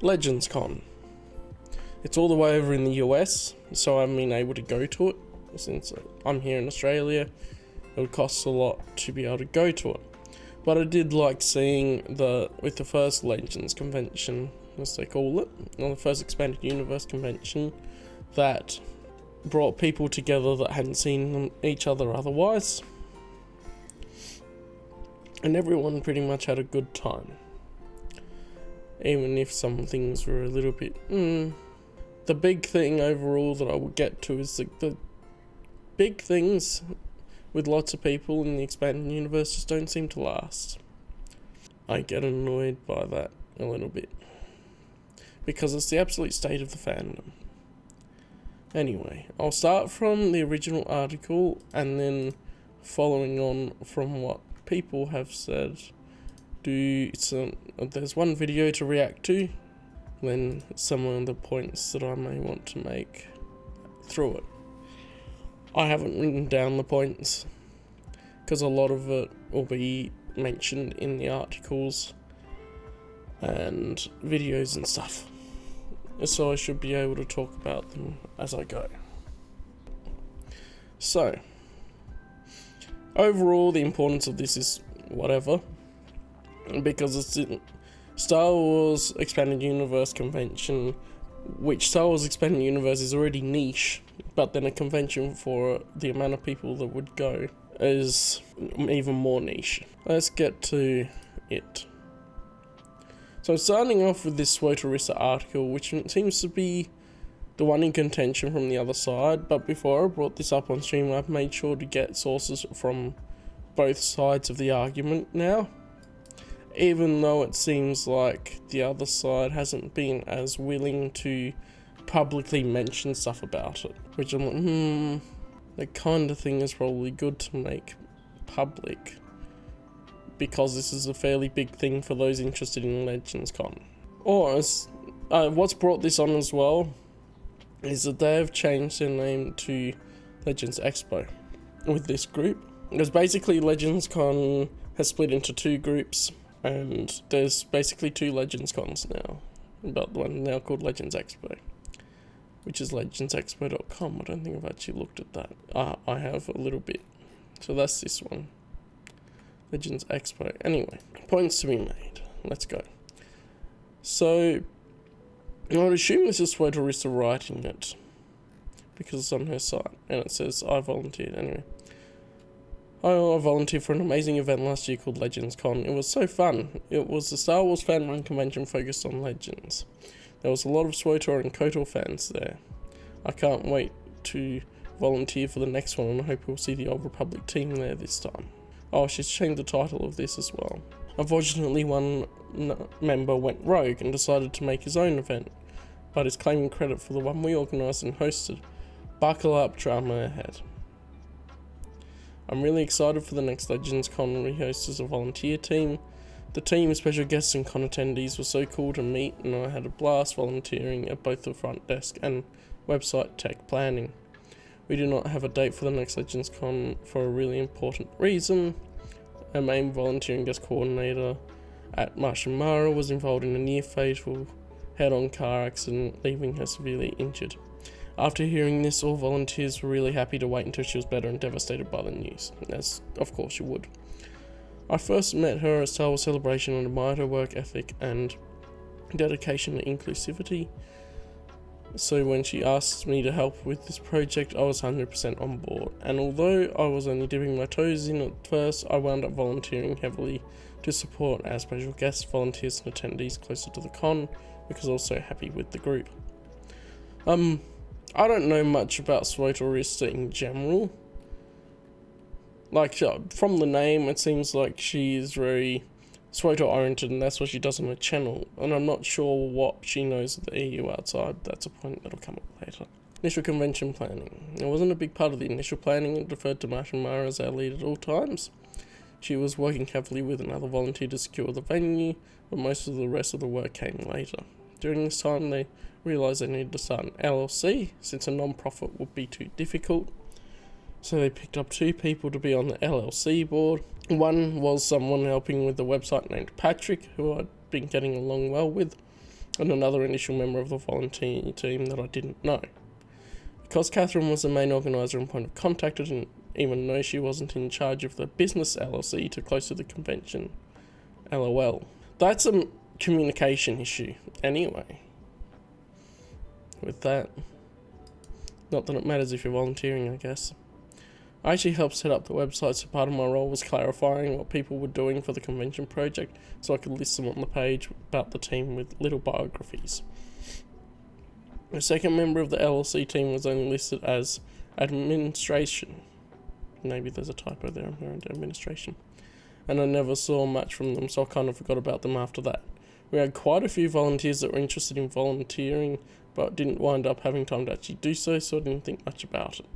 Legends Con. It's all the way over in the US, so I've been able to go to it. Since I'm here in Australia, it would cost a lot to be able to go to it. But I did like seeing with the first Legends convention, as they call it, or the first Expanded Universe convention, that brought people together that hadn't seen each other otherwise. And everyone pretty much had a good time. Even if some things were a little bit... The big thing overall that I would get to is the big things with lots of people in the Expanded Universe just don't seem to last. I get annoyed by that a little bit. Because it's the absolute state of the fandom. Anyway, I'll start from the original article and then following on from what people have said. There's one video to react to, then some of the points that I may want to make through it. I haven't written down the points because a lot of it will be mentioned in the articles and videos and stuff, so I should be able to talk about them as I go. So, overall, the importance of this is whatever, because it's in Star Wars Expanded Universe convention, which Star Wars Expanded Universe is already niche, but then a convention for the amount of people that would go is even more niche. Let's get to it. So starting off with this Swotorissa article, which seems to be the one in contention from the other side, but before I brought this up on stream, I've made sure to get sources from both sides of the argument now, even though it seems like the other side hasn't been as willing to publicly mention stuff about it, which I'm like, that kind of thing is probably good to make public, because this is a fairly big thing for those interested in Legends Con. Or, what's brought this on as well, is that they have changed their name to Legends Expo with this group. Because basically Legends Con has split into two groups, and there's basically two Legends Cons now, but one now called Legends Expo, which is legendsexpo.com. I don't think I've actually looked at that. I have a little bit. So that's this one. Legends Expo. Anyway, points to be made. Let's go. So, I would assume this is Swotorissa writing it, because it's on her site, and it says, I volunteered. Anyway. I volunteered for an amazing event last year called Legends Con. It was so fun. It was a Star Wars fan-run convention focused on Legends. There was a lot of SWTOR and KOTOR fans there. I can't wait to volunteer for the next one, and I hope we'll see the Old Republic team there this time. Oh, she's changed the title of this as well. Unfortunately, one member went rogue and decided to make his own event, but is claiming credit for the one we organised and hosted. Buckle up, drama ahead. I'm really excited for the next Legends Con we host as a volunteer team. The team, special guests and con attendees were so cool to meet, and I had a blast volunteering at both the front desk and website tech planning. We do not have a date for the next Legends Con for a really important reason. Our main volunteering guest coordinator at Martian Mara was involved in a near-fatal head-on car accident, leaving her severely injured. After hearing this, all volunteers were really happy to wait until she was better and devastated by the news, as of course you would. I first met her at Star Wars Celebration and admired her work ethic and dedication to inclusivity. So when she asked me to help with this project, I was 100% on board. And although I was only dipping my toes in at first, I wound up volunteering heavily to support our special guests, volunteers and attendees closer to the con, because I was so happy with the group. I don't know much about Swotorissa in general. Like, from the name, it seems like she is very SWTOR oriented, and that's what she does on her channel. And I'm not sure what she knows of the EU outside. That's a point that'll come up later. Initial convention planning. It wasn't a big part of the initial planning. It deferred to Martian Mara as our lead at all times. She was working heavily with another volunteer to secure the venue, but most of the rest of the work came later. During this time, they realised they needed to start an LLC, since a non-profit would be too difficult. So they picked up two people to be on the LLC board. One was someone helping with the website named Patrick, who I'd been getting along well with, and another initial member of the volunteer team that I didn't know. Because Catherine was the main organiser and point of contact, I didn't even know she wasn't in charge of the business LLC to close to the convention. LOL. That's a communication issue, anyway. With that. Not that it matters if you're volunteering, I guess. I actually helped set up the website, so part of my role was clarifying what people were doing for the convention project, so I could list them on the page about the team with little biographies. The second member of the LLC team was only listed as administration. Maybe there's a typo there, I'm going to administration. And I never saw much from them, so I kind of forgot about them after that. We had quite a few volunteers that were interested in volunteering, but didn't wind up having time to actually do so, so I didn't think much about it.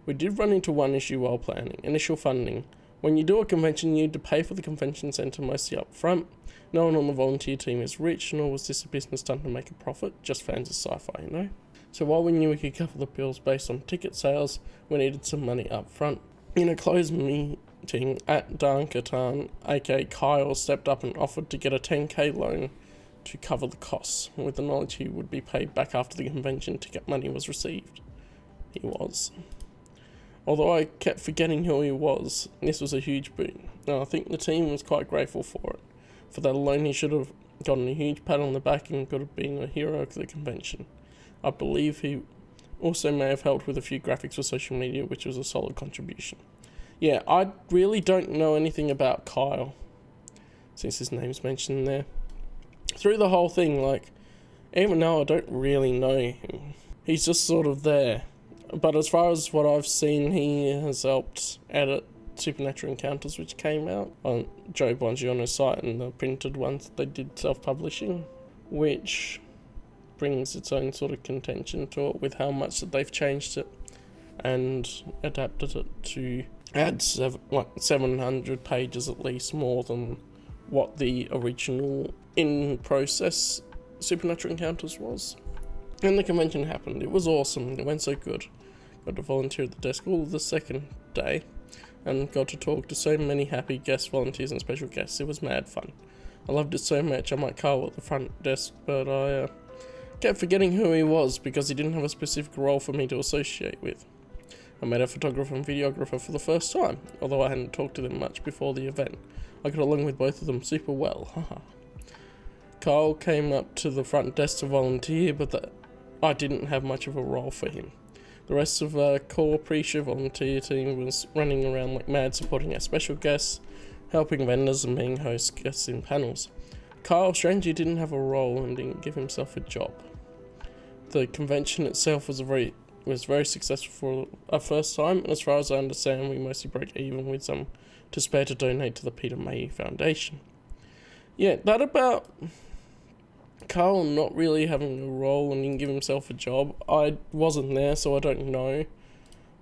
We did run into one issue while planning: initial funding. When you do a convention, you need to pay for the convention centre mostly up front. No one on the volunteer team is rich, nor was this a business done to make a profit, just fans of sci-fi, you know? So while we knew we could cover the bills based on ticket sales, we needed some money up front. In a closed meeting at Darnkatan, aka Kyle stepped up and offered to get a 10k loan to cover the costs, with the knowledge he would be paid back after the convention ticket money was received. He was. Although I kept forgetting who he was, this was a huge boon, and I think the team was quite grateful for it. For that alone, he should have gotten a huge pat on the back and could have been a hero of the convention. I believe he also may have helped with a few graphics for social media, which was a solid contribution. Yeah, I really don't know anything about Kyle, since his name's mentioned there. Through the whole thing, even though I don't really know him, he's just sort of there. But as far as what I've seen, he has helped edit Supernatural Encounters, which came out on Joe Bongiorno's site, and the printed ones they did self-publishing, which brings its own sort of contention to it with how much that they've changed it and adapted it to add 700 pages at least more than what the original in-process Supernatural Encounters was. And the convention happened. It was awesome. It went so good. Got to volunteer at the desk all of the second day and got to talk to so many happy guest volunteers and special guests. It was mad fun. I loved it so much. I might Carl at the front desk, but I kept forgetting who he was because he didn't have a specific role for me to associate with. I met a photographer and videographer for the first time, although I hadn't talked to them much before the event. I got along with both of them super well, haha. Carl came up to the front desk to volunteer, but I didn't have much of a role for him. The rest of our core pre-show volunteer team was running around like mad, supporting our special guests, helping vendors and being host guests in panels. Kyle strangely didn't have a role and didn't give himself a job. The convention itself was very successful for our first time, and as far as I understand, we mostly broke even with some to spare to donate to the Peter Mayhew Foundation. Yeah, that about Carl not really having a role and didn't give himself a job. I wasn't there, so I don't know.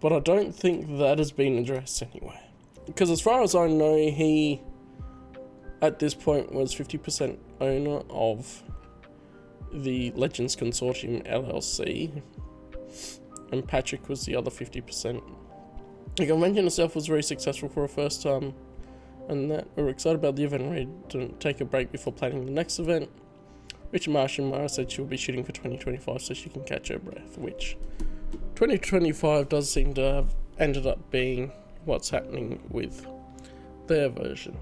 But I don't think that has been addressed anywhere. Because as far as I know, he, at this point, was 50% owner of the Legends Consortium LLC. And Patrick was the other 50%. The convention itself was very successful for a first time. And that we were excited about the event, ready to take a break before planning the next event. Which Mara said she'll be shooting for 2025 so she can catch her breath, which 2025 does seem to have ended up being what's happening with their version.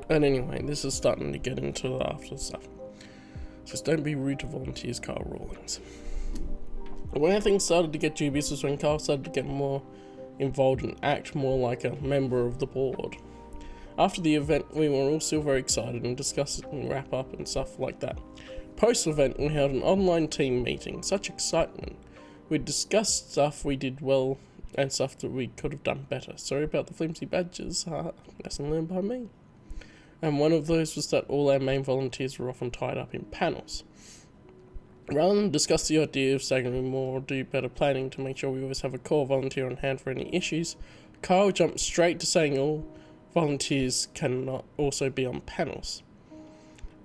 And anyway, this is starting to get into the after stuff. Just don't be rude to volunteers, Carl Rawlings. When things started to get dubious was when Carl started to get more involved and act more like a member of the board. After the event, we were all still very excited and discussed and wrap up and stuff like that. Post-event, we held an online team meeting. Such excitement. We discussed stuff we did well and stuff that we could have done better. Sorry about the flimsy badges. Lesson learned by me. And one of those was that all our main volunteers were often tied up in panels. Rather than discuss the idea of staggering more or do better planning to make sure we always have a core volunteer on hand for any issues, Kyle jumped straight to saying all volunteers cannot also be on panels,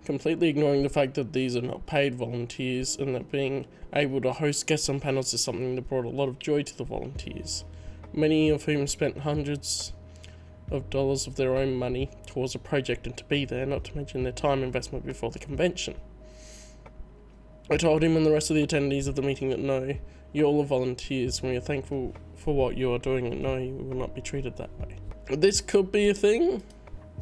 completely ignoring the fact that these are not paid volunteers and that being able to host guests on panels is something that brought a lot of joy to the volunteers, many of whom spent hundreds of dollars of their own money towards a project and to be there, not to mention their time investment before the convention. I told him and the rest of the attendees of the meeting that no, you all are volunteers and we are thankful for what you are doing, and no, you will not be treated that way. This could be a thing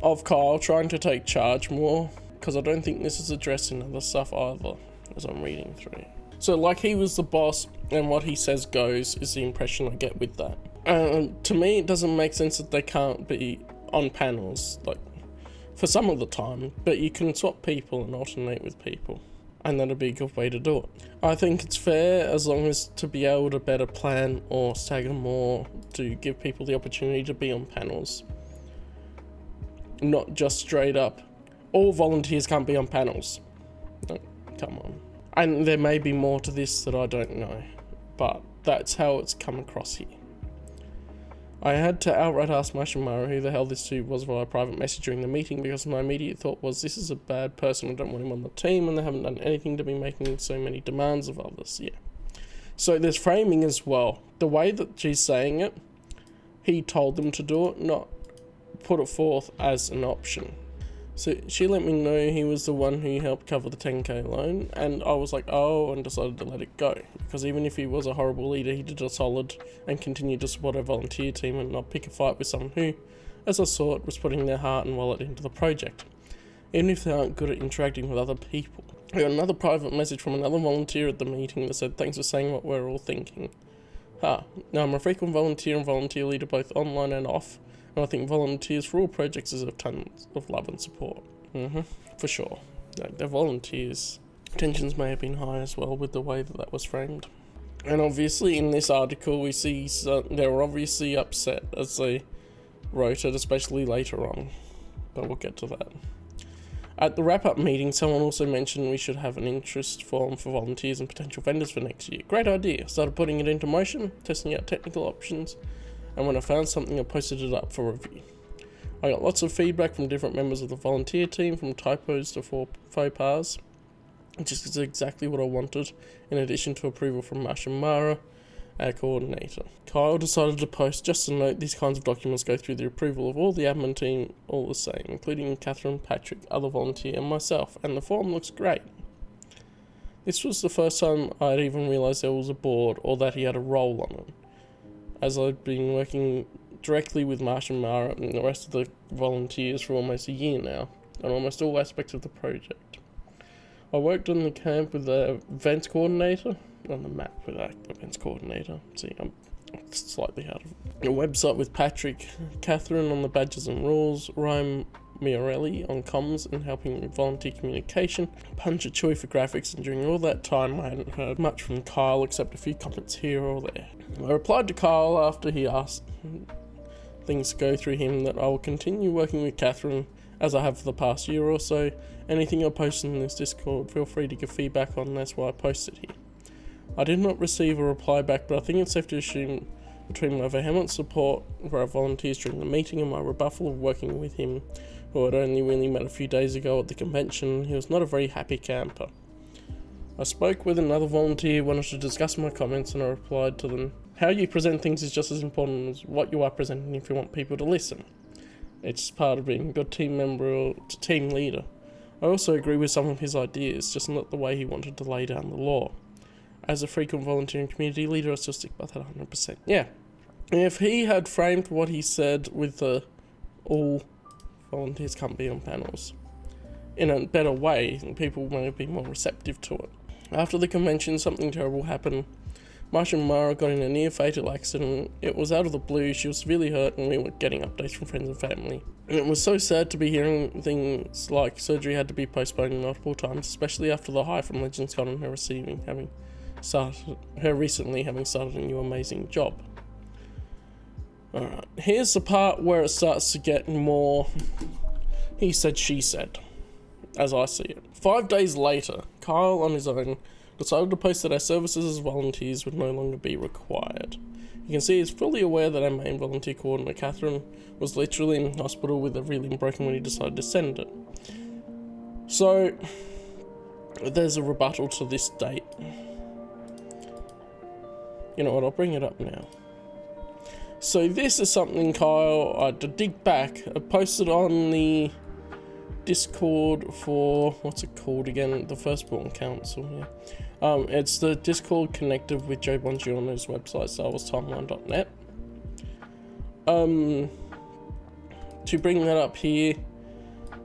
of Kyle trying to take charge more, because I don't think this is addressing other stuff either, as I'm reading through. So like he was the boss and what he says goes is the impression I get with that. To me it doesn't make sense that they can't be on panels, like for some of the time, but you can swap people and alternate with people, and that'd be a good way to do it. I think it's fair as long as to be able to better plan or stagger more to give people the opportunity to be on panels. Not just straight up, all volunteers can't be on panels. No, come on. And there may be more to this that I don't know, but that's how it's come across here. I had to outright ask Mashimara who the hell this dude was via private message during the meeting, because my immediate thought was, this is a bad person, I don't want him on the team, and they haven't done anything to be making so many demands of others. Yeah. So there's framing as well. The way that she's saying it, he told them to do it, not put it forth as an option. So she let me know he was the one who helped cover the 10k loan, and I was like, oh, and decided to let it go. Because even if he was a horrible leader, he did a solid and continued to support our volunteer team and not pick a fight with someone who, as I saw it, was putting their heart and wallet into the project, even if they aren't good at interacting with other people. I got another private message from another volunteer at the meeting that said, thanks for saying what we're all thinking. Now I'm a frequent volunteer and volunteer leader both online and off, and I think volunteers for all projects deserve tons of love and support. For sure. They're volunteers. Tensions may have been high as well with the way that was framed. And obviously in this article we see they were obviously upset as they wrote it, especially later on. But we'll get to that. At the wrap-up meeting, someone also mentioned we should have an interest form for volunteers and potential vendors for next year. Great idea. Started putting it into motion, testing out technical options, and when I found something I posted it up for review. I got lots of feedback from different members of the volunteer team, from typos to faux pas, which is exactly what I wanted, in addition to approval from Mashimara, our coordinator. Kyle decided to post just a note, these kinds of documents go through the approval of all the admin team all the same, including Catherine, Patrick, other volunteer and myself, and the form looks great. This was the first time I'd even realised there was a board or that he had a role on it, as I'd been working directly with Mashimara and the rest of the volunteers for almost a year now, on almost all aspects of the project. I worked on the camp with the events coordinator, on the map with the events coordinator. See, I'm slightly out of it. A website with Patrick, Catherine on the badges and rules, Ryan Miorelli on comms and helping with volunteer communication, Punch Chui for graphics, and during all that time I hadn't heard much from Kyle except a few comments here or there. I replied to Kyle after he asked things to go through him that I will continue working with Catherine as I have for the past year or so. Anything I post in this Discord, feel free to give feedback on, that's why I posted here. I did not receive a reply back, but I think it's safe to assume between my vehement support for our volunteers during the meeting and my rebuttal of working with him, who I'd only really met a few days ago at the convention, he was not a very happy camper. I spoke with another volunteer who wanted to discuss my comments, and I replied to them, how you present things is just as important as what you are presenting if you want people to listen. It's part of being a good team member or team leader. I also agree with some of his ideas, just not the way he wanted to lay down the law. As a frequent volunteer and community leader, I still stick by that 100%. Yeah. If he had framed what he said with the all volunteers can't be on panels in a better way, people may be more receptive to it. After the convention, something terrible happened. Marsha and Mara got in a near-fatal accident. It was out of the blue, she was severely hurt, and we were getting updates from friends and family. And it was so sad to be hearing things like surgery had to be postponed multiple times, especially after the high from Legends Con and her recently having started a new amazing job. Alright, here's the part where it starts to get more he said, she said, as I see it. 5 days later, Kyle on his own decided to post that our services as volunteers would no longer be required. You can see he's fully aware that our main volunteer coordinator, Catherine, was literally in hospital with every limb broken when he decided to send it. So, there's a rebuttal to this date. You know what, I'll bring it up now. So this is something Kyle, I had to dig back, I posted on the Discord for, what's it called again? The Firstborn Council, yeah. It's the Discord connected with Joe Bongiorno's website, StarWarsTimeline.net. To bring that up here,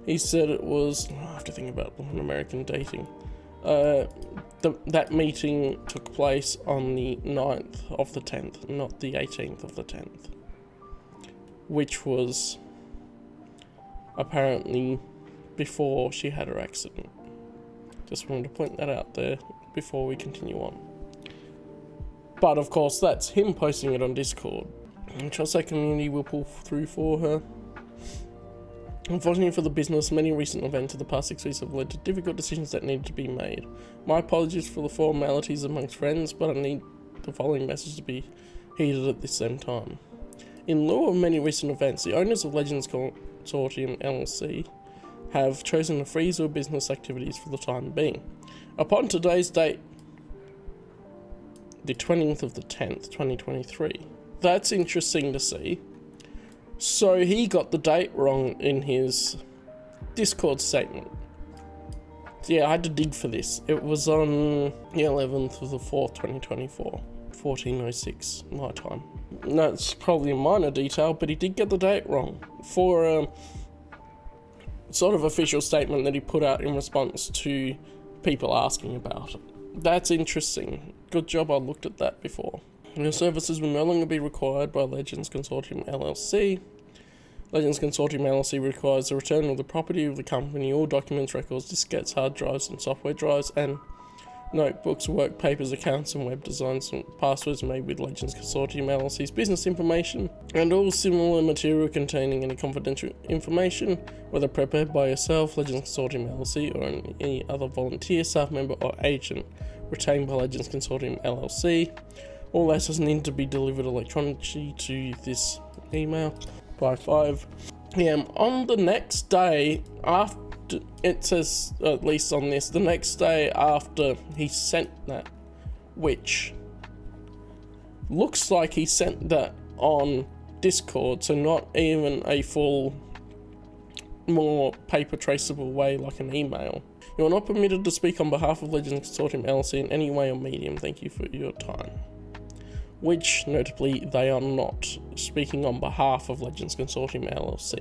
he said it was, I have to think about an American dating. That meeting took place on the 9th of the 10th, not the 18th of the 10th. Which was apparently before she had her accident. Just wanted to point that out there before we continue on. But of course, that's him posting it on Discord, which I'll say community will pull through for her. Unfortunately for the business, many recent events of the past 6 weeks have led to difficult decisions that need to be made. My apologies for the formalities amongst friends, but I need the following message to be heeded at the same time. In lieu of many recent events, the owners of Legends Consortium LLC have chosen to freeze all business activities for the time being. Upon today's date, the 20th of the 10th, 2023. That's interesting to see. So he got the date wrong in his Discord statement. So yeah, I had to dig for this. It was on the 11th of the 4th, 2024, 14:06 my time. That's probably a minor detail, but he did get the date wrong for a sort of official statement that he put out in response to people asking about it. That's interesting. Good job I looked at that before. Your services will no longer be required by Legends Consortium LLC. Legends Consortium LLC requires the return of the property of the company, all documents, records, diskettes, hard drives and software drives, and notebooks, work papers, accounts and web designs and passwords made with Legends Consortium LLC's business information, and all similar material containing any confidential information, whether prepared by yourself, Legends Consortium LLC, or any other volunteer, staff member or agent retained by Legends Consortium LLC. All letters need to be delivered electronically to this email by 5 p.m. on the next day after. It says, at least on this, the next day after he sent that, which looks like he sent that on Discord, so not even a full, more paper traceable way like an email. You are not permitted to speak on behalf of Legends Consortium LLC in any way or medium. Thank you for your time. Which, notably, they are not speaking on behalf of Legends Consortium LLC.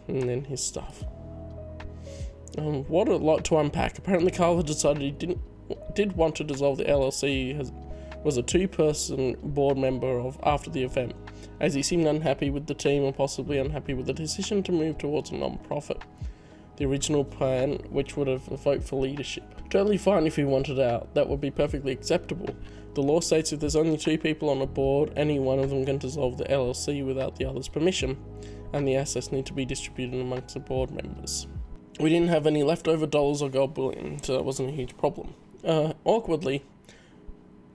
And then his stuff. What a lot to unpack. Apparently Carl had decided he did want to dissolve the LLC was a 2-person board member of after the event, as he seemed unhappy with the team and possibly unhappy with the decision to move towards a non-profit. The original plan, which would have a vote for leadership. Totally fine if he wanted out, that would be perfectly acceptable. The law states if there's only 2 people on a board, any one of them can dissolve the LLC without the other's permission, and the assets need to be distributed amongst the board members. We didn't have any leftover dollars or gold bullion, so that wasn't a huge problem. Awkwardly,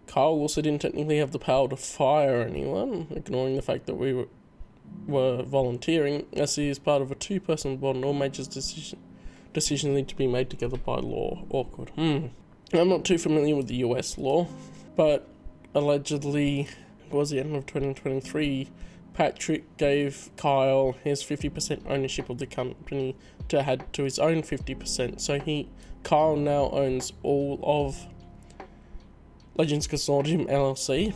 Carl also didn't technically have the power to fire anyone, ignoring the fact that we were volunteering, as he is part of a 2-person board and all major decisions need to be made together by law. Awkward. I'm not too familiar with the US law, but allegedly, towards the end of 2023, Patrick gave Kyle his 50% ownership of the company to add to his own 50%. So Kyle now owns all of Legends Consortium LLC,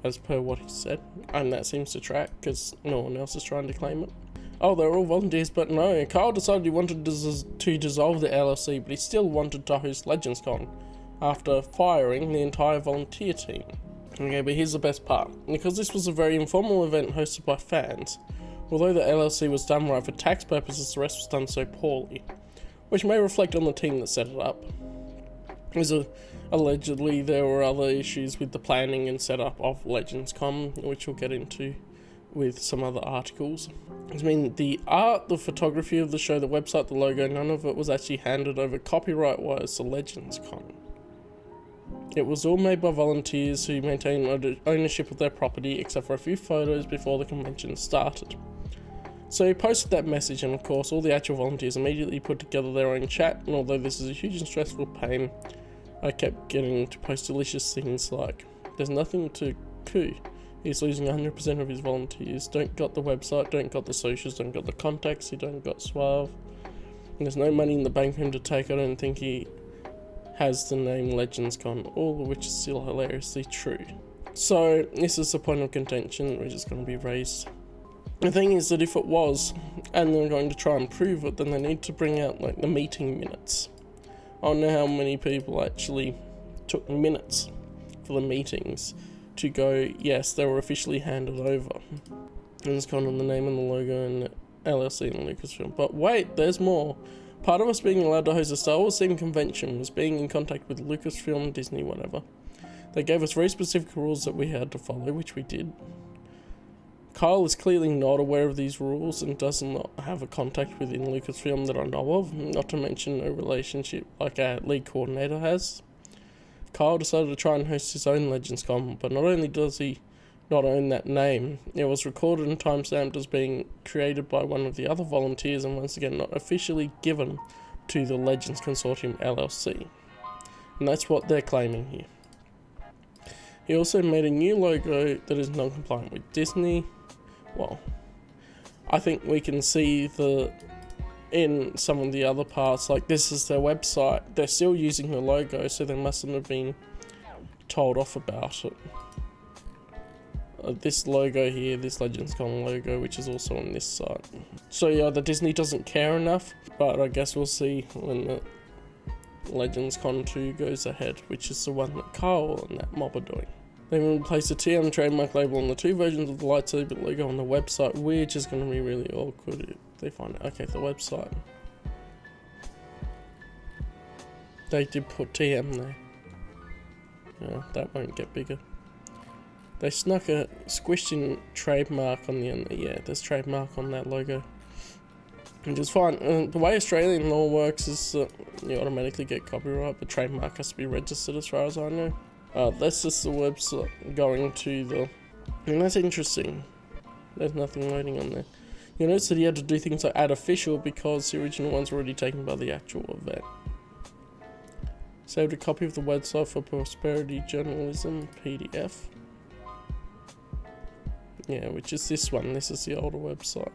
as per what he said, and that seems to track because no one else is trying to claim it. Oh, they're all volunteers, but no, Kyle decided he wanted to dissolve the LLC, but he still wanted to host LegendsCon after firing the entire volunteer team. Okay, but here's the best part. Because this was a very informal event hosted by fans, although the LLC was done right for tax purposes, the rest was done so poorly, which may reflect on the team that set it up. Allegedly, there were other issues with the planning and setup of LegendsCon, which we'll get into with some other articles. I mean, the art, the photography of the show, the website, the logo, none of it was actually handed over copyright-wise to LegendsCon. It was all made by volunteers who maintained ownership of their property, except for a few photos before the convention started. So he posted that message, and of course all the actual volunteers immediately put together their own chat, and although this is a huge and stressful pain, I kept getting to post delicious things like, "There's nothing to coup. He's losing 100% of his volunteers. Don't got the website, don't got the socials, don't got the contacts, he don't got Suave. There's no money in the bank for him to take. I don't think he has the name LegendsCon, all of which is still hilariously true. So this is the point of contention which is going to be raised. The thing is that if it was, and they're going to try and prove it, then they need to bring out like the meeting minutes. I don't know how many people actually took minutes for the meetings to go, yes, they were officially handed over. And it's kind of the name and the logo and the LLC and Lucasfilm. But wait, there's more. Part of us being allowed to host a Star Wars themed convention was being in contact with Lucasfilm, Disney, whatever. They gave us very specific rules that we had to follow, which we did. Kyle is clearly not aware of these rules and does not have a contact within Lucasfilm that I know of, not to mention a relationship like our lead coordinator has. Kyle decided to try and host his own LegendsCon, but not only does he not own that name, it was recorded and timestamped as being created by one of the other volunteers and once again not officially given to the Legends Consortium LLC. And that's what they're claiming here. He also made a new logo that is non-compliant with Disney. Well, I think we can see in some of the other parts, like this is their website, they're still using the logo, so they mustn't have been told off about it. This logo here, this LegendsCon logo, which is also on this site. So yeah, the Disney doesn't care enough, but I guess we'll see when the LegendsCon 2 goes ahead, which is the one that Carl and that mob are doing. They will place a TM trademark label on the two versions of the lightsaber logo on the website, which is going to be really awkward if they find it. Okay, the website. They did put TM there. Yeah, that won't get bigger. They snuck a squished in trademark on the end. Yeah, there's trademark on that logo. Which is fine. The way Australian law works is that you automatically get copyright, but trademark has to be registered as far as I know. That's just the website going to the... And that's interesting. There's nothing waiting on there. You'll notice that he had to do things like add official because the original ones were already taken by the actual event. Saved a copy of the website for Prosperity Journalism PDF. Yeah, which is this one. This is the older website.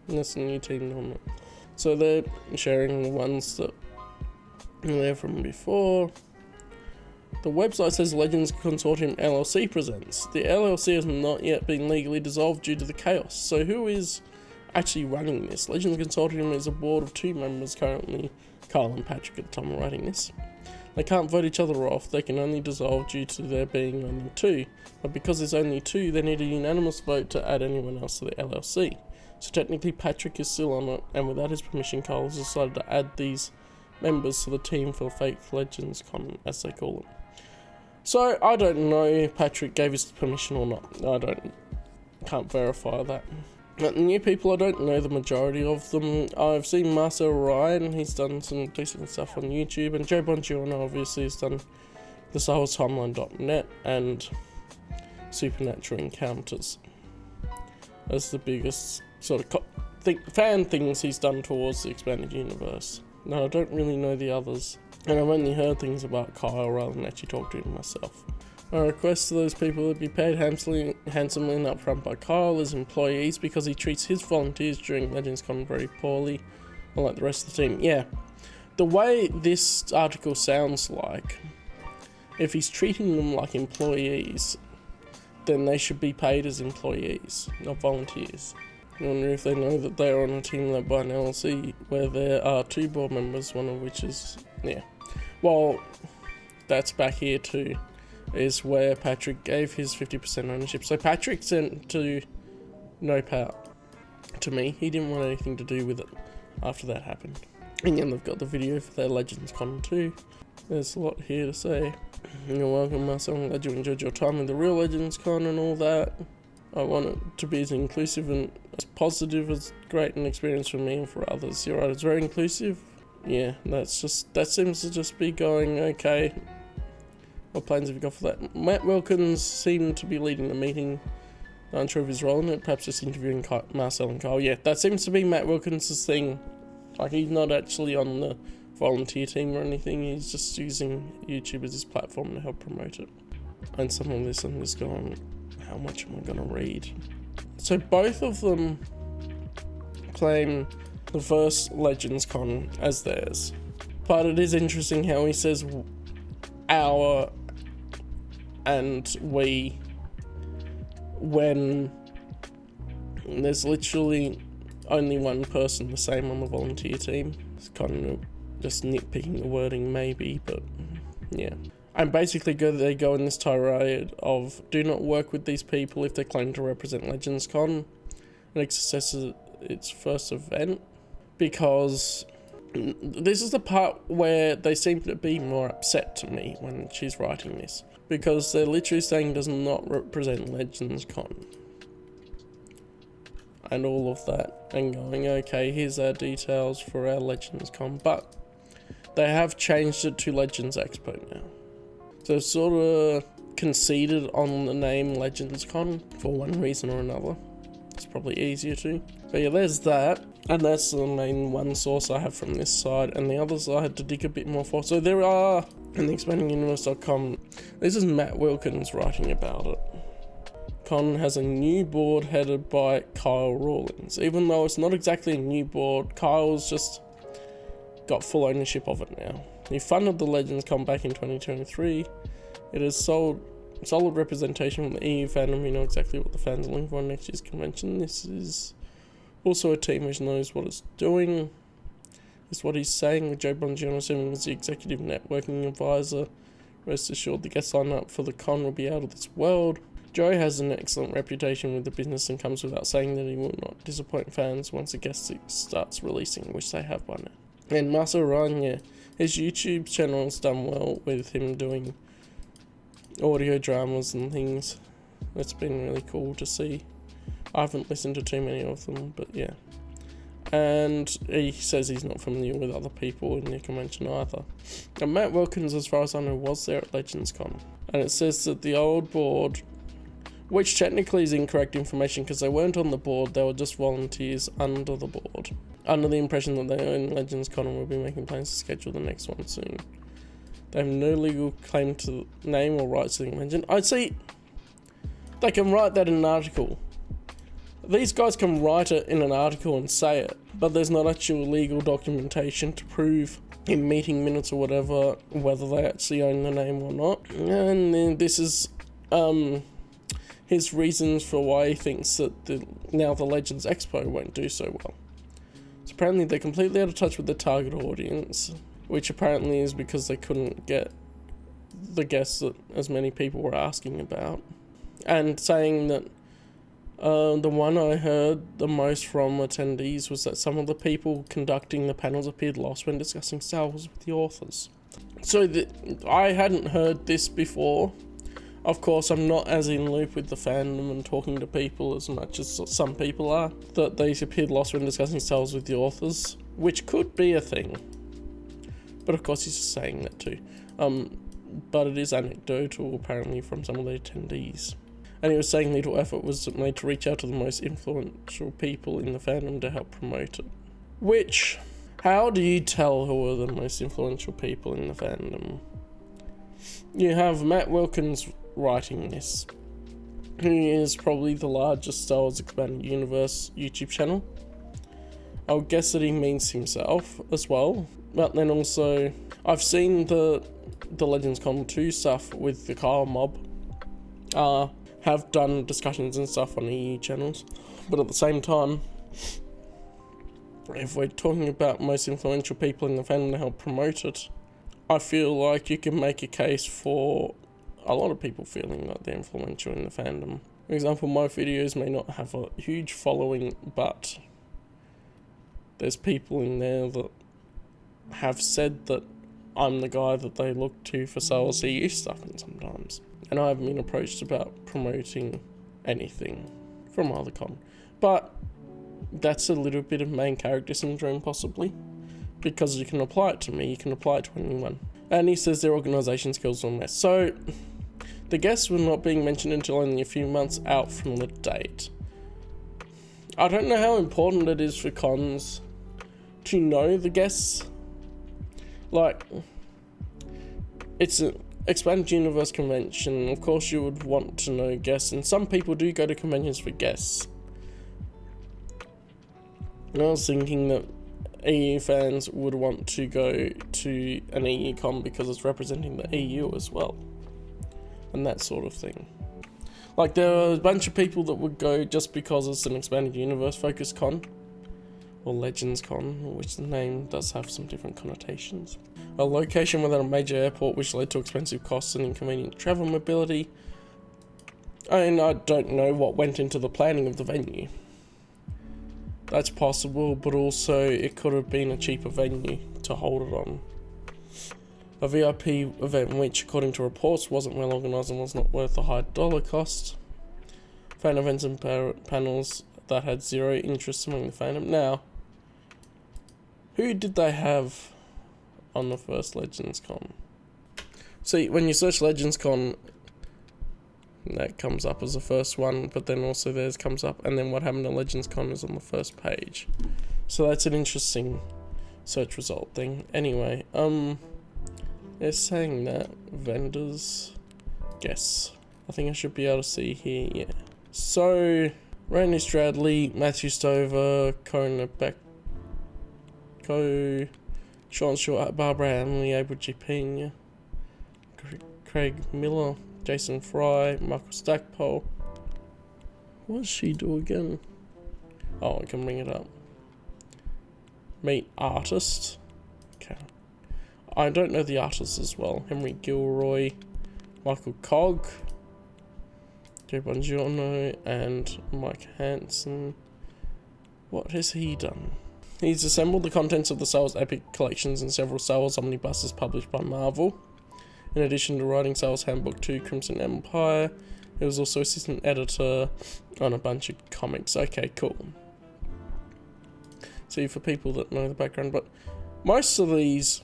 And that's the new team on it. So they're sharing the ones that are there from before. The website says Legends Consortium LLC presents. The LLC has not yet been legally dissolved due to the chaos. So who is actually running this? Legends Consortium is a board of 2 members currently, Carl and Patrick at the time of writing this. They can't vote each other off, they can only dissolve due to there being only 2. But because there's only 2, they need a unanimous vote to add anyone else to the LLC. So technically Patrick is still on it, and without his permission, Carl has decided to add these members to the team for Fake Legends Con, as they call it. So I don't know if Patrick gave his permission or not. Can't verify that. But the new people, I don't know the majority of them. I've seen Marcel Ryan, he's done some decent stuff on YouTube, and Joe Bongiorno obviously has done the StarWarsTimeline.net and Supernatural Encounters as the biggest sort of fan things he's done towards the expanded universe. No, I don't really know the others, and I've only heard things about Kyle rather than actually talk to him myself. My request to those people to be paid handsomely and upfront by Kyle as employees because he treats his volunteers during LegendsCon very poorly, unlike the rest of the team. Yeah, the way this article sounds like, if he's treating them like employees, then they should be paid as employees, not volunteers. I wonder if they know that they are on a team led by an LLC where there are 2 board members, one of which is, yeah. Well, that's back here too, is where Patrick gave his 50% ownership. So Patrick sent to no power to me. He didn't want anything to do with it after that happened. And then they've got the video for their LegendsCon 2. There's a lot here to say. You're welcome, Marcel. I'm glad you enjoyed your time in the real LegendsCon and all that. I want it to be as inclusive and as positive as great an experience for me and for others. You're right, it's very inclusive. Yeah, that seems to just be going okay. What plans have you got for that? Matt Wilkins seemed to be leading the meeting. Not unsure of his role in it, perhaps just interviewing Marcel and Kyle. Yeah, that seems to be Matt Wilkins' thing. Like, he's not actually on the volunteer team or anything. He's just using YouTube as his platform to help promote it. And some of this I'm just going, how much am I going to read? So both of them claim the first Legends Con as theirs. But it is interesting how he says our and we when there's literally only one person the same on the volunteer team. It's kind of just nitpicking the wording maybe, but yeah. And basically they go in this tirade of do not work with these people if they claim to represent Legends Con and access its first event, because this is the part where they seem to be more upset to me when she's writing this, because they're literally saying does not represent Legends Con and all of that, and going, okay, here's our details for our Legends Con, but they have changed it to Legends Expo now. So they've sort of conceded on the name Legends Con for one reason or another. It's probably easier to. But yeah, there's that. And that's the main one source I have from this side. And the others I had to dig a bit more for. So there are, in the expandinguniverse.com, this is Matt Wilkins writing about it. Con has a new board headed by Kyle Rawlings. Even though it's not exactly a new board, Kyle's just got full ownership of it now. He funded the Legends Con back in 2023. It has solid representation from the EU fandom. We know exactly what the fans are looking for in next year's convention. This is also a team which knows what it's doing. Is what he's saying, with Joe Bongiorno serving as the executive networking advisor. Rest assured the guest lineup for the con will be out of this world. Joe has an excellent reputation with the business and comes without saying that he will not disappoint fans once the guest starts releasing, which they have by now. And Masa Ryan, yeah, his YouTube channel has done well with him doing audio dramas and things. It's been really cool to see. I haven't listened to too many of them, but yeah. And he says he's not familiar with other people in the convention either. And Matt Wilkins, as far as I know, was there at Legends Con. And it says that the old board, which technically is incorrect information because they weren't on the board, they were just volunteers under the board, under the impression that they own Legends Con and will be making plans to schedule the next one soon. They have no legal claim to name or rights to the convention. I'd say they can write that in an article. These guys can write it in an article and say it, but there's not actual legal documentation to prove in meeting minutes or whatever whether they actually own the name or not. And then this is his reasons for why he thinks that now the Legends Expo won't do so well. So apparently they're completely out of touch with the target audience, which apparently is because they couldn't get the guests that as many people were asking about. And saying that the one I heard the most from attendees was that some of the people conducting the panels appeared lost when discussing Star Wars with the authors. So I hadn't heard this before. Of course, I'm not as in loop with the fandom and talking to people as much as some people are, that they appeared lost when discussing Star Wars with the authors, which could be a thing. But of course he's just saying that too. But it is anecdotal apparently from some of the attendees. And he was saying little effort was made to reach out to the most influential people in the fandom to help promote it. Which, how do you tell who are the most influential people in the fandom? You have Matt Wilkins writing this, who is probably the largest Star Wars Expanded Universe YouTube channel. I'll guess that he means himself as well. But then also, I've seen the Legends Con 2 stuff with the Kyle mob. Have done discussions and stuff on EU channels, but at the same time, if we're talking about most influential people in the fandom to help promote it, I feel like you can make a case for a lot of people feeling like they're influential in the fandom. For example, my videos may not have a huge following, but there's people in there that have said that I'm the guy that they look to for Star Wars EU stuff, and sometimes. And I haven't been approached about promoting anything from either con. But that's a little bit of main character syndrome, possibly. Because you can apply it to me, you can apply it to anyone. And he says their organisation skills are a mess. So, the guests were not being mentioned until only a few months out from the date. I don't know how important it is for cons to know the guests. Like, it's an expanded universe convention. Of course, you would want to know guests, and some people do go to conventions for guests. And I was thinking that EU fans would want to go to an EU con because it's representing the EU as well, and that sort of thing. Like, there are a bunch of people that would go just because it's an expanded universe focused con, or Legends Con, which the name does have some different connotations. A location without a major airport, which led to expensive costs and inconvenient travel mobility. And I don't know what went into the planning of the venue. That's possible, but also it could have been a cheaper venue to hold it on. A VIP event which, according to reports, wasn't well organised and was not worth the high dollar cost. Fan events and panels that had zero interest among the fandom. Now, who did they have on the first Legends Con? See, when you search Legends Con, that comes up as the first one, but then also theirs comes up, and then what happened to Legends Con is on the first page. So that's an interesting search result thing. Anyway, they're saying that vendors, guess. I think I should be able to see here, yeah. So, Randy Stradley, Matthew Stover, Corinna Becko, Sean Short, Barbara Hamley, Abel G. Pena, Craig Miller, Jason Fry, Michael Stackpole. What does she do again? Oh, I can bring it up. Meet artist. Okay. I don't know the artists as well. Henry Gilroy, Michael Cogg, Joe Bongiorno, and Mike Hansen. What has he done? He's assembled the contents of the Star Wars Epic collections and several Star Wars omnibuses published by Marvel. In addition to writing Star Wars Handbook 2, Crimson Empire, he was also assistant editor on a bunch of comics. Okay, cool. See, for people that know the background, but most of these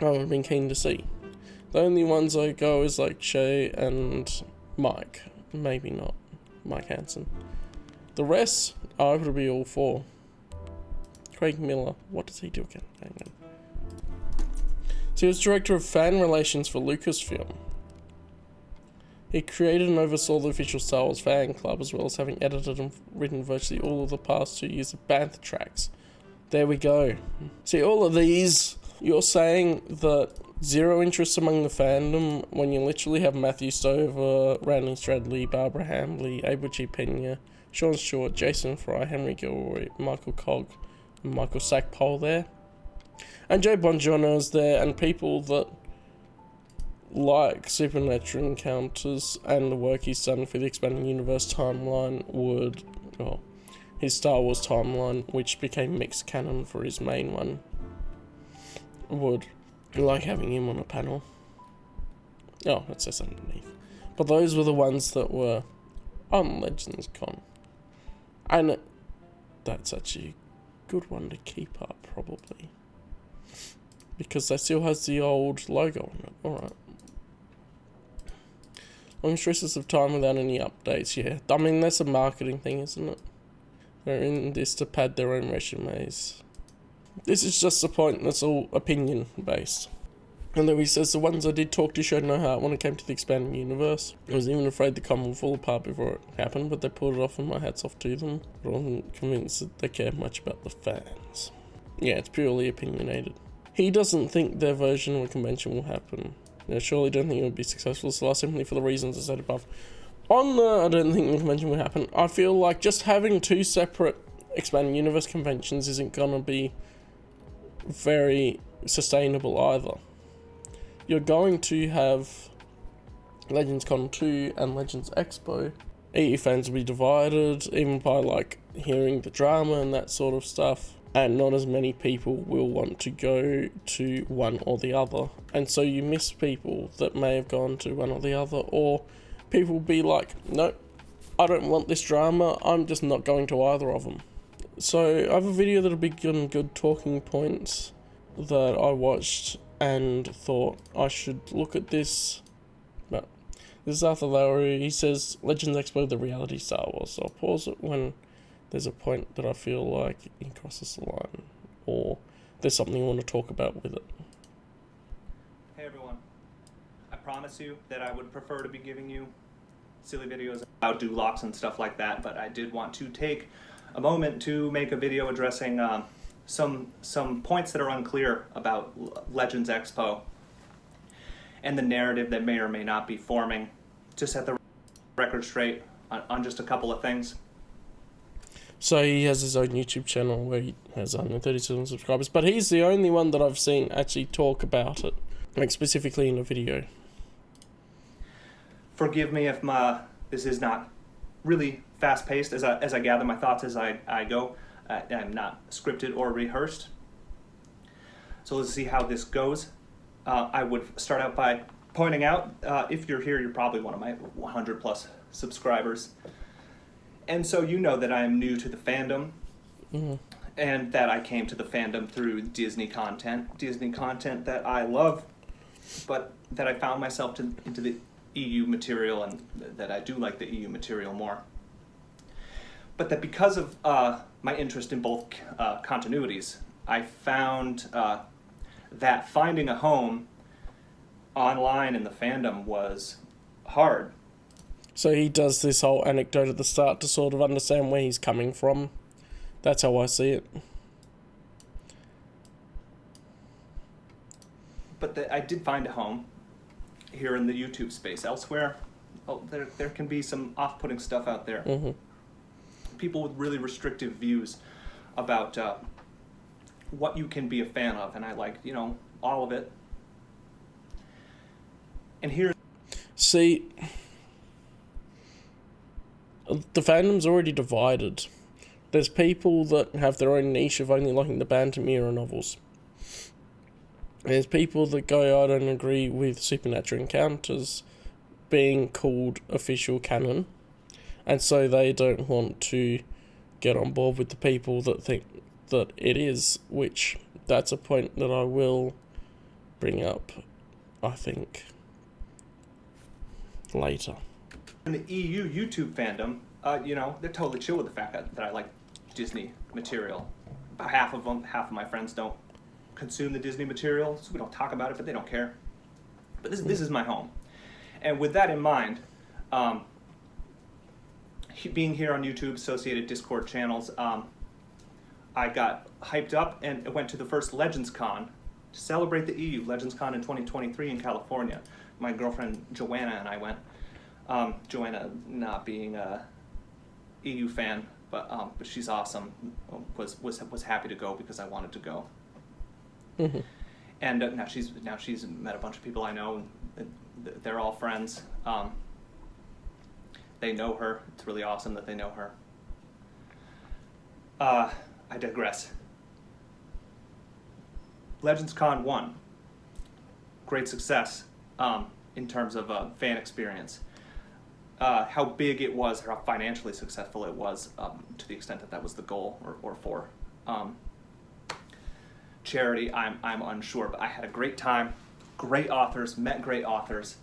I would have been keen to see. The only ones I go is like Shay and Mike. Maybe not Mike Hansen. The rest, I would be all for. Craig Miller, what does he do again? Hang on. So he was director of fan relations for Lucasfilm. He created and oversaw the official Star Wars fan club, as well as having edited and written virtually all of the past 2 years of Bantha tracks. There we go. See, all of these, you're saying that zero interest among the fandom when you literally have Matthew Stover, Randy Stradley, Barbara Hamley, Abel G. Pena, Sean Short, Jason Fry, Henry Gilroy, Michael Cogg, and Michael Stackpole there. And Joe Bongiorno is there, and people that like Supernatural Encounters and the work he's done for the Expanding Universe timeline would, well, his Star Wars timeline, which became mixed canon for his main one, would like having him on a panel. Oh, it says underneath. But those were the ones that were on Legends Con. And that's actually a good one to keep up, probably. Because that still has the old logo on it. Alright. Long stretches of time without any updates, yeah. I mean, that's a marketing thing, isn't it? They're in this to pad their own resumes. This is just a point that's all opinion based. And then he says, the ones I did talk to showed no heart when it came to the expanding universe. I was even afraid the con would fall apart before it happened, but they pulled it off and my hat's off to them. But I wasn't convinced that they cared much about the fans. Yeah, it's purely opinionated. He doesn't think their version of a convention will happen. I surely don't think it would be successful, so simply for the reasons I said above. On the I don't think the convention will happen, I feel like just having two separate expanding universe conventions isn't gonna be very sustainable either. You're going to have Legends Con 2 and Legends Expo. EU fans will be divided, even by like hearing the drama and that sort of stuff. And not as many people will want to go to one or the other. And so you miss people that may have gone to one or the other, or people will be like, nope, I don't want this drama, I'm just not going to either of them. So I have a video that'll be good talking points that I watched and thought I should look at this. But this is Arthur Lowry. He says, Legends Expo, the reality Star Wars. So I'll pause it when there's a point that I feel like he crosses the line, or there's something you want to talk about with it. promise you that I would prefer to be giving you silly videos about do-locks and stuff like that, but I did want to take a moment to make a video addressing some points that are unclear about Legends Expo and the narrative that may or may not be forming. Just set the record straight on just a couple of things. So he has his own YouTube channel where he has 137 subscribers, but he's the only one that I've seen actually talk about it, like specifically in a video. Forgive me if this is not really fast-paced as I gather my thoughts as I go. I'm not scripted or rehearsed. So let's see how this goes. I would start out by pointing out, if you're here, you're probably one of my 100 plus subscribers. And so you know that I am new to the fandom, and that I came to the fandom through Disney content that I love, but that I found myself into the EU material, and that I do like the EU material more. But that because of my interest in both continuities, I found that finding a home online in the fandom was hard. So he does this whole anecdote at the start to sort of understand where he's coming from. That's how I see it. But I did find a home here in the YouTube space. Elsewhere, there can be some off-putting stuff out there. People with really restrictive views about what you can be a fan of, and I like, all of it. And here... See... The fandom's already divided. There's people that have their own niche of only liking the Bantam era novels. There's people that go, I don't agree with Supernatural Encounters being called official canon, and so they don't want to get on board with the people that think that it is, which that's a point that I will bring up, I think, later. In the EU YouTube fandom, they're totally chill with the fact that I like Disney material. About half of my friends don't consume the Disney material, so we don't talk about it, but they don't care. But this is my home. And with that in mind, being here on YouTube, associated Discord channels, I got hyped up and went to the first Legends Con to celebrate the EU. Legends Con in 2023 in California. My girlfriend Joanna and I went. Joanna, not being a EU fan, but she's awesome, was happy to go because I wanted to go. And now she's met a bunch of people I know, and they're all friends. They know her. It's really awesome that they know her. I digress. Legends Con 1, great success in terms of fan experience. How big it was, how financially successful it was, to the extent that was the goal, or for charity, I'm unsure, but I had a great time. Great authors, met great authors.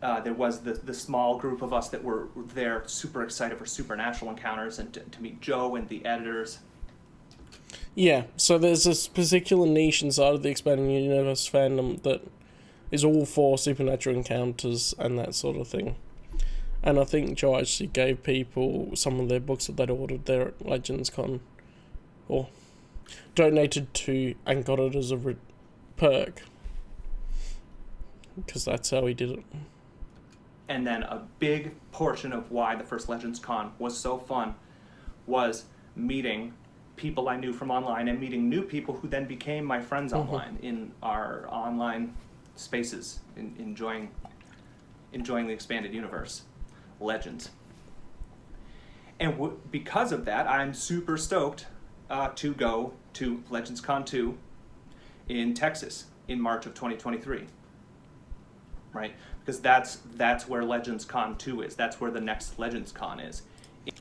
There was the small group of us that were there, super excited for Supernatural Encounters and to meet Joe and the editors. Yeah, so there's this particular niche inside of the Expanding Universe fandom that is all for Supernatural Encounters and that sort of thing. And I think Joe actually gave people some of their books that they'd ordered there at Legends Con, or donated to and got it as a perk, because that's how he did it. And then a big portion of why the first Legends Con was so fun was meeting people I knew from online and meeting new people who then became my friends online in our online spaces, enjoying the expanded universe. Legends. And because of that, I'm super stoked to go to Legends Con 2 in Texas in March of 2023. Right? Because that's where Legends Con 2 is. That's where the next Legends Con is.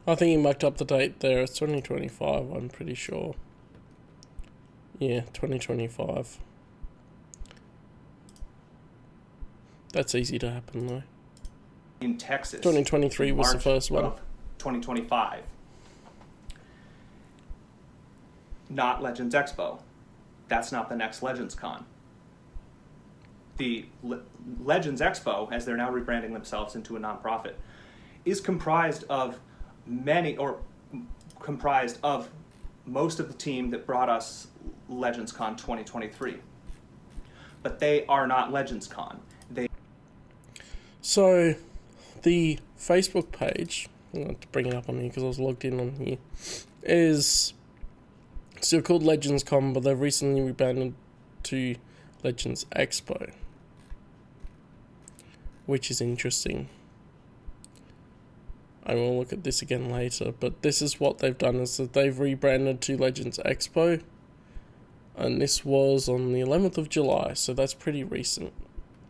I think he mucked up the date there. It's 2025, I'm pretty sure. Yeah, 2025. That's easy to happen, though. In Texas. 2023 was the first one. 2025. Not Legends Expo. That's not the next Legends Con. the Legends Expo, as they're now rebranding themselves into a nonprofit, is comprised of most of the team that brought us Legends Con 2023. But they are not Legends Con. So, the Facebook page, I'm going to bring it up on here because I was logged in on here, is still called Legends Con, but they've recently rebranded to Legends Expo, which is interesting. I will look at this again later, but this is what they've done, is that they've rebranded to Legends Expo, and this was on the 11th of July, so that's pretty recent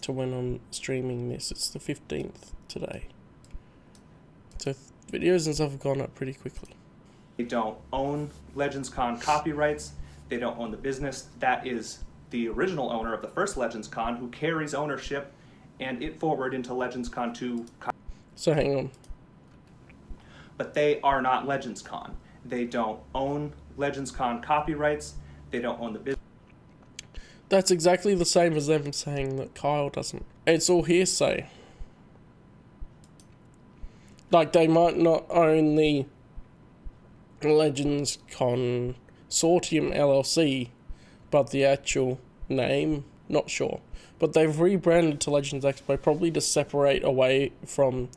to when I'm streaming this. It's the 15th today. So videos and stuff have gone up pretty quickly. They don't own Legends Con copyrights. They don't own the business. That is the original owner of the first Legends Con who carries ownership and it forward into Legends Con 2. So hang on. But they are not Legends Con. They don't own Legends Con copyrights. They don't own the business. That's exactly the same as them saying that Kyle doesn't. It's all hearsay. Like, they might not own the Legends Consortium LLC, but the actual name, not sure. But they've rebranded to Legends Expo probably to separate away from...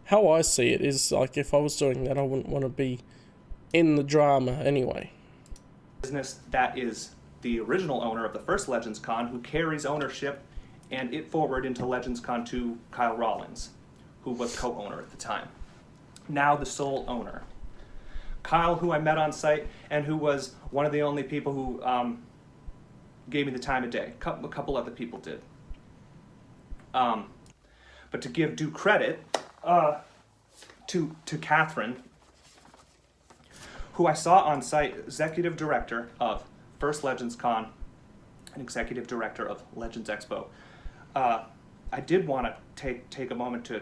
How I see it is, like, if I was doing that, I wouldn't want to be in the drama anyway. Business that is the original owner of the first Legends Con who carries ownership and it forward into Legends Con 2, Kyle Rawlings, who was co-owner at the time. Now the sole owner. Kyle, who I met on site and who was one of the only people who gave me the time of day. A couple other people did. But to give due credit to Catherine, who I saw on site, executive director of First Legends Con and executive director of Legends Expo. I did want to take a moment to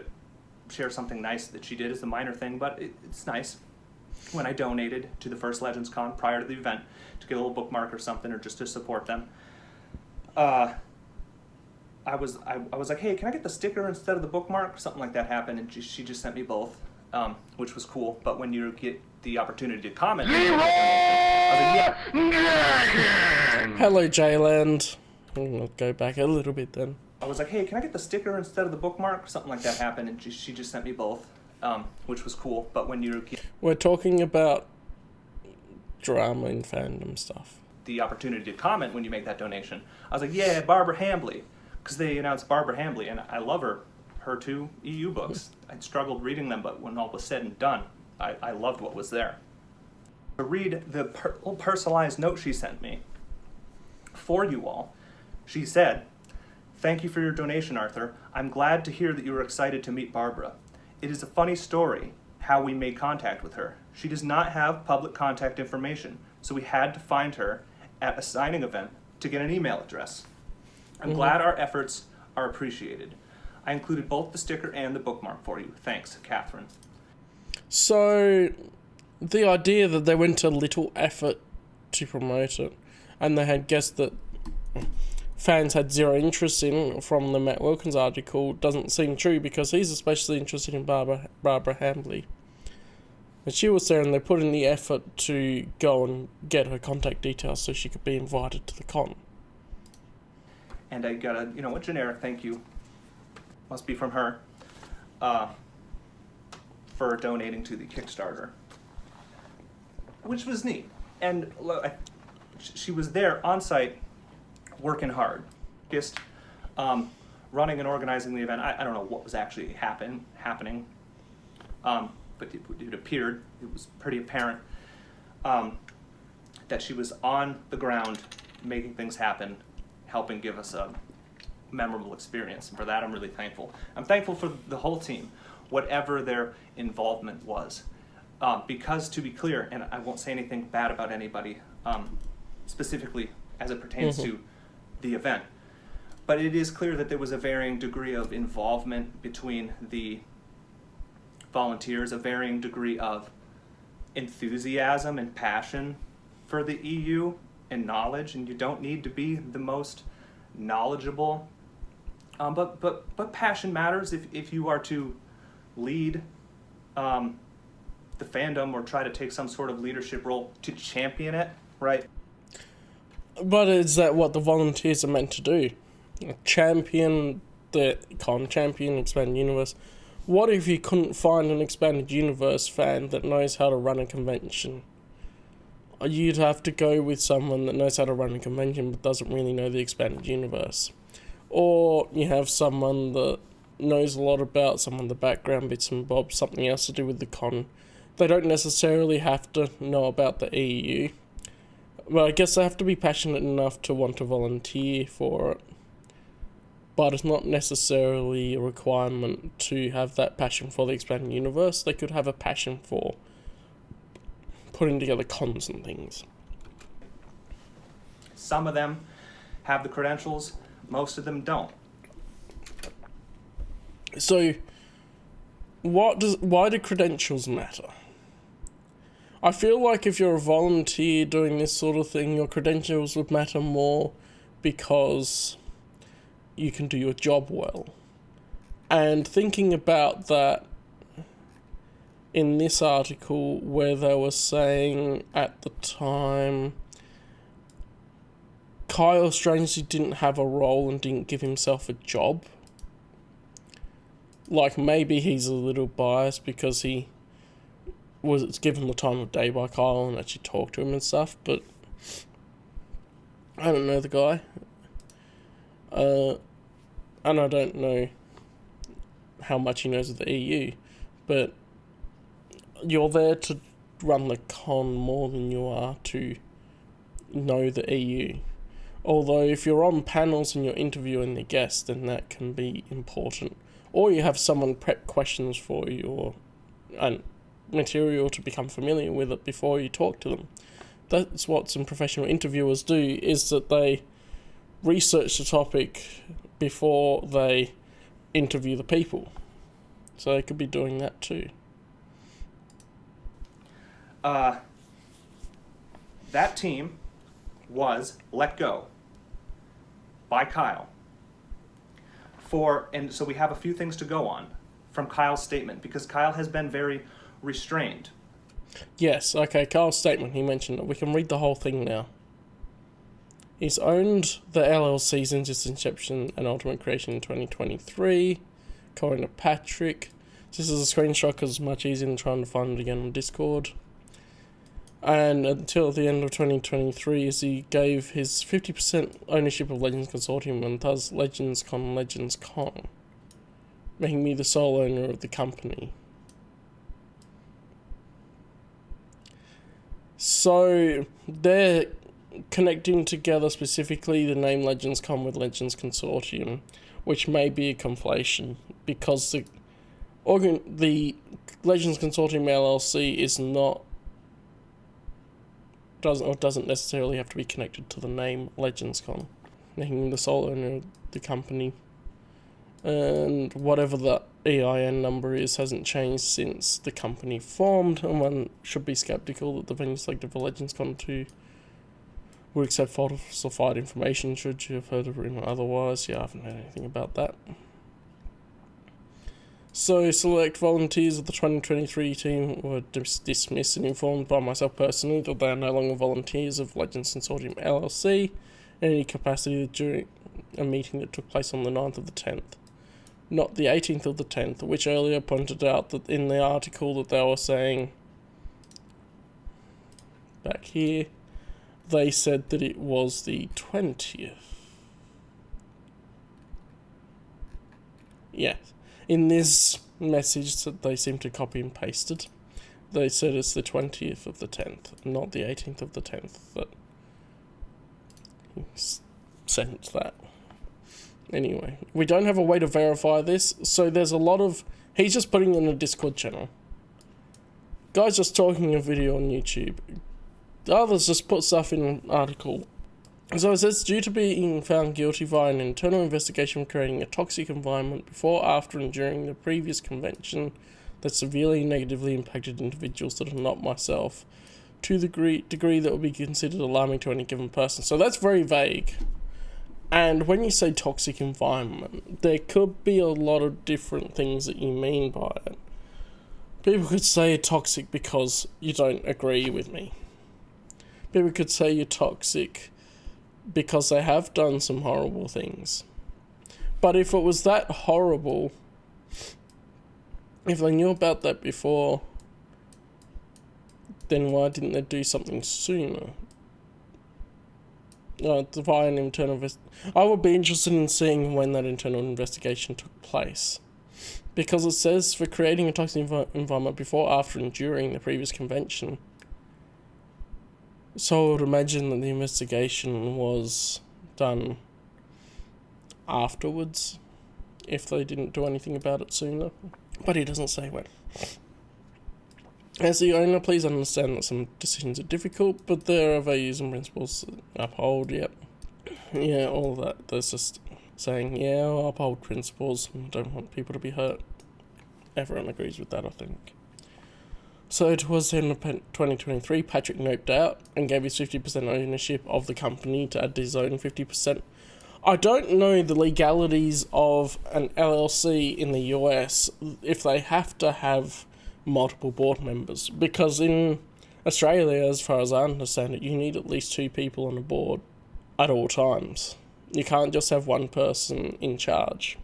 share something nice that she did. As a minor thing, but it's nice. When I donated to the First Legends Con prior to the event to get a little bookmark or something, or just to support them, I was like, hey, can I get the sticker instead of the bookmark? Something like that happened, and she just sent me both, which was cool. But when you get the opportunity to comment, I was like, yeah. Hello, Jayland. I'll go back a little bit then. I was like, hey, can I get the sticker instead of the bookmark? Something like that happened, and she just sent me both, which was cool. But when you get... We're talking about drama and fandom stuff. The opportunity to comment when you make that donation, I was like, yeah, Barbara Hambly, because they announced Barbara Hambly, and I love her two EU books. I struggled reading them, but when all was said and done, I loved what was there. To read the personalized note she sent me for you all, she said, "Thank you for your donation, Arthur. I'm glad to hear that you were excited to meet Barbara. It is a funny story how we made contact with her. She does not have public contact information, so we had to find her at a signing event to get an email address. I'm glad our efforts are appreciated. I included both the sticker and the bookmark for you. Thanks, Catherine." So, the idea that they went to little effort to promote it, and they had guessed that fans had zero interest in from the Matt Wilkins article, doesn't seem true, because he's especially interested in Barbara Hambly. And she was there, and they put in the effort to go and get her contact details so she could be invited to the con. And I got a generic thank you. Must be from her. For donating to the Kickstarter, which was neat. And she was there on site, working hard, just running and organizing the event. I don't know what was actually happening, but it appeared, it was pretty apparent that she was on the ground making things happen, helping give us a memorable experience. And for that, I'm really thankful. I'm thankful for the whole team, whatever their involvement was. Because, to be clear, and I won't say anything bad about anybody, specifically as it pertains to the event, but it is clear that there was a varying degree of involvement between the volunteers, a varying degree of enthusiasm and passion for the EU and knowledge, and you don't need to be the most knowledgeable But passion matters if you are to lead the fandom or try to take some sort of leadership role to champion it, right? But is that what the volunteers are meant to do? Champion the champion Expanded Universe. What if you couldn't find an Expanded Universe fan that knows how to run a convention? You'd have to go with someone that knows how to run a convention but doesn't really know the Expanded Universe. Or you have someone that knows a lot about some of the background bits and bobs, something else to do with the con. They don't necessarily have to know about the EU. But I guess they have to be passionate enough to want to volunteer for it. But it's not necessarily a requirement to have that passion for the Expanded Universe. They could have a passion for putting together cons and things. Some of them have the credentials, most of them don't. So, why do credentials matter? I feel like if you're a volunteer doing this sort of thing, your credentials would matter more because you can do your job well. And thinking about that in this article where they were saying at the time Kyle strangely didn't have a role and didn't give himself a job. Like, maybe he's a little biased because he was given the time of day by Kyle and actually talked to him and stuff, but I don't know the guy. And I don't know how much he knows of the EU, but you're there to run the con more than you are to know the EU. Although if you're on panels and you're interviewing the guests, then that can be important. Or you have someone prep questions for you and material to become familiar with it before you talk to them. That's what some professional interviewers do, is that they research the topic before they interview the people. So they could be doing that too. That team was let go by Kyle. And so we have a few things to go on from Kyle's statement, because Kyle has been very restrained. Yes, okay, Kyle's statement, he mentioned it. We can read the whole thing now. He's owned the LLC since its inception and ultimate creation in 2023. According to Patrick. This is a screenshot because it's much easier than trying to find it again on Discord. And until the end of 2023, as he gave his 50% ownership of Legends Consortium and thus Legends Con, making me the sole owner of the company. So they're connecting together specifically the name Legends Con with Legends Consortium, which may be a conflation because the Legends Consortium LLC is not doesn't necessarily have to be connected to the name Legends Con, making the sole owner of the company. And whatever the EIN number is hasn't changed since the company formed, and one should be skeptical that the venue selected for Legends Con 2 would accept falsified information should you have heard a rumour otherwise. Yeah, I haven't heard anything about that. So, select volunteers of the 2023 team were dismissed and informed by myself personally that they are no longer volunteers of Legends Consortium LLC in any capacity during a meeting that took place on the 9th of the 10th. Not the 18th of the 10th, which earlier pointed out that in the article that they were saying back here, they said that it was the 20th. Yes. In this message that they seem to copy and pasted, they said it's the 20th of the 10th, not the 18th of the 10th that he sent that. Anyway, we don't have a way to verify this, so there's a lot of... He's just putting in a Discord channel. Guys just talking a video on YouTube. The others just put stuff in an article. So it says, due to being found guilty via an internal investigation of creating a toxic environment before, after and during the previous convention that severely negatively impacted individuals that are not myself, to the degree that would be considered alarming to any given person. So that's very vague. And when you say toxic environment, there could be a lot of different things that you mean by it. People could say you're toxic because you don't agree with me. People could say you're toxic because they have done some horrible things. But if it was that horrible, if they knew about that before, then why didn't they do something sooner? Via an internal I would be interested in seeing when that internal investigation took place. Because it says for creating a toxic environment before, after, and during the previous convention. So I would imagine that the investigation was done afterwards, if they didn't do anything about it sooner. But he doesn't say when. As the owner, please understand that some decisions are difficult, but there are values and principles that uphold, Yeah, all that. There's just saying, I'll uphold principles and don't want people to be hurt. Everyone agrees with that, I think. So towards the end of 2023, Patrick noped out and gave his 50% ownership of the company to add his own 50%. I don't know the legalities of an LLC in the US, if they have to have multiple board members, because in Australia, as far as I understand it, you need at least 2 people on the board at all times. You can't just have one person in charge.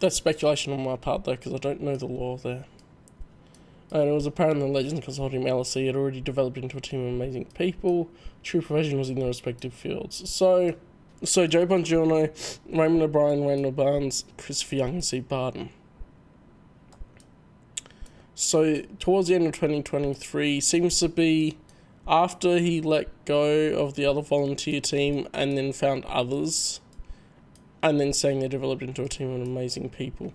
That's speculation on my part though, because I don't know the law there. And it was apparent that Legends Consortium LLC had already developed into a team of amazing people, true professionals in their respective fields. So Joe Bongiorno, Raymond O'Brien, Randall Barnes, Christopher Young, and Steve Barden. So towards the end of 2023 seems to be after he let go of the other volunteer team and then found others, and then saying they developed into a team of amazing people.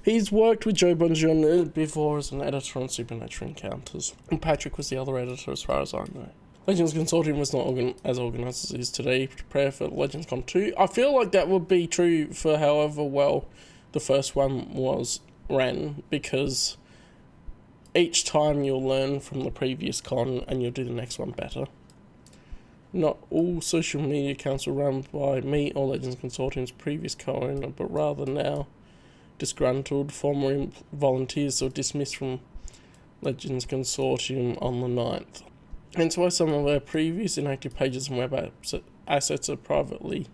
He's worked with Joe Bongiorno before as an editor on Supernatural Encounters, and Patrick was the other editor as far as I know. Legends Consortium was not as organised as it is today to prepare for Legends Con 2. I feel like that would be true for however well the first one was ran, because each time you'll learn from the previous con and you'll do the next one better. Not all social media accounts are run by me or Legends Consortium's previous co-owner, but rather now disgruntled former volunteers were dismissed from Legends Consortium on the 9th. Hence why some of our previous inactive pages and web assets are privately,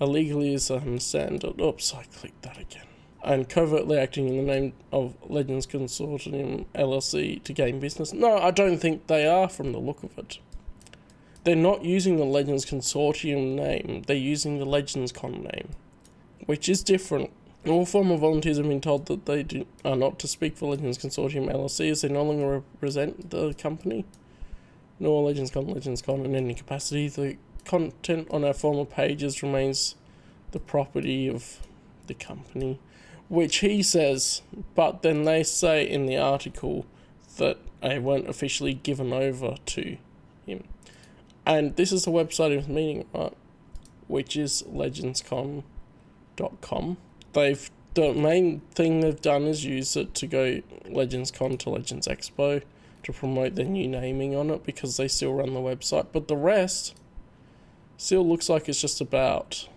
illegally as I understand it. Oops, I clicked that again. And covertly acting in the name of Legends Consortium LLC to gain business. No, I don't think they are from the look of it. They're not using the Legends Consortium name, they're using the Legends Con name, which is different. All former volunteers have been told that they are not to speak for Legends Consortium LLC, as they no longer represent the company, nor Legends Con in any capacity. The content on our former pages remains the property of the company, which he says, but then they say in the article that they weren't officially given over to him. And this is the website he was meeting, right? Which is legendscon.com. The main thing they've done is use it to go LegendsCon to Legends Expo to promote their new naming on it, because they still run the website. But the rest still looks like it's just about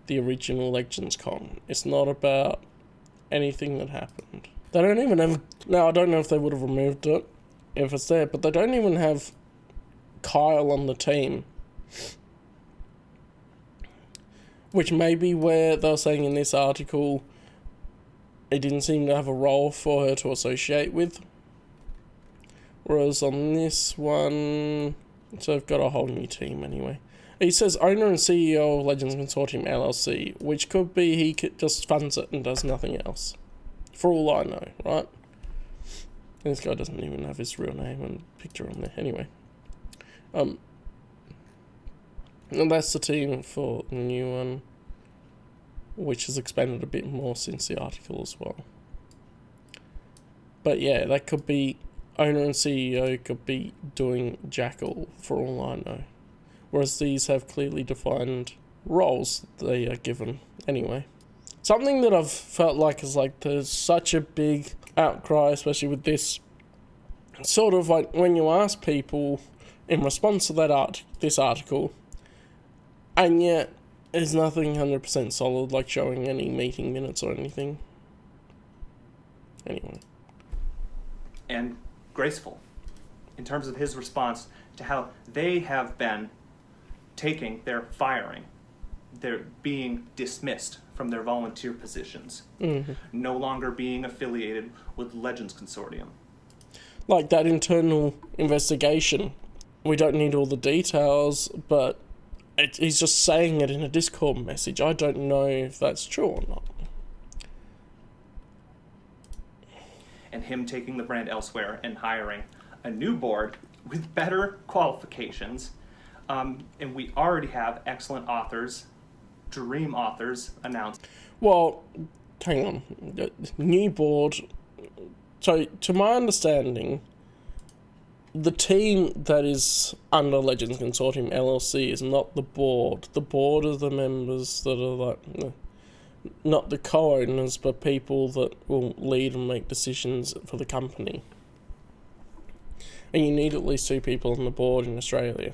the original LegendsCon. It's not about anything that happened. They don't even have... Now, I don't know if they would have removed it if it's there, but they don't even have Kyle on the team. Which may be where they were saying in this article it didn't seem to have a role for her to associate with. Whereas on this one... So they've got a whole new team anyway. He says owner and CEO of Legends Consortium LLC, which could be he just funds it and does nothing else. For all I know, right? And this guy doesn't even have his real name and picture on there. Anyway. And that's the team for the new one, which has expanded a bit more since the article as well. But yeah, that could be... Owner and CEO could be doing jackal for all I know. Whereas these have clearly defined roles they are given anyway. Something that I've felt like is like there's such a big outcry, especially with this, sort of like when you ask people in response to this article, and yet There's nothing 100% solid, like showing any meeting minutes or anything. Anyway. And graceful in terms of his response to how they have been taking their firing. They're being dismissed from their volunteer positions. Mm-hmm. No longer being affiliated with Legends Consortium. Like that internal investigation. We don't need all the details, but he's just saying it in a Discord message. I don't know if that's true or not. And him taking the brand elsewhere and hiring a new board with better qualifications. And we already have excellent authors, dream authors announced. Well, hang on. The new board. So, to my understanding, the team that is under Legends Consortium LLC is not the board. The board are the members that are like, not the co-owners, but people that will lead and make decisions for the company. And you need at least 2 people on the board in Australia.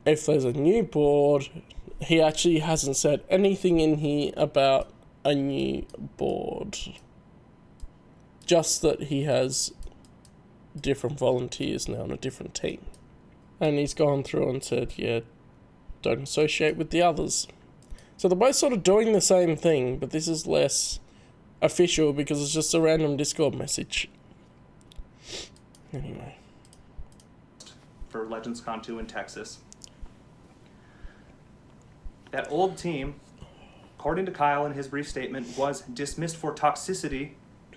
If there's a new board, he actually hasn't said anything in here about a new board. Just that he has different volunteers now on a different team. And he's gone through and said, yeah, don't associate with the others. So they're both sort of doing the same thing, but this is less official because it's just a random Discord message. Anyway. For Legends Con 2 in Texas. That old team, according to Kyle in his brief statement, was dismissed for toxicity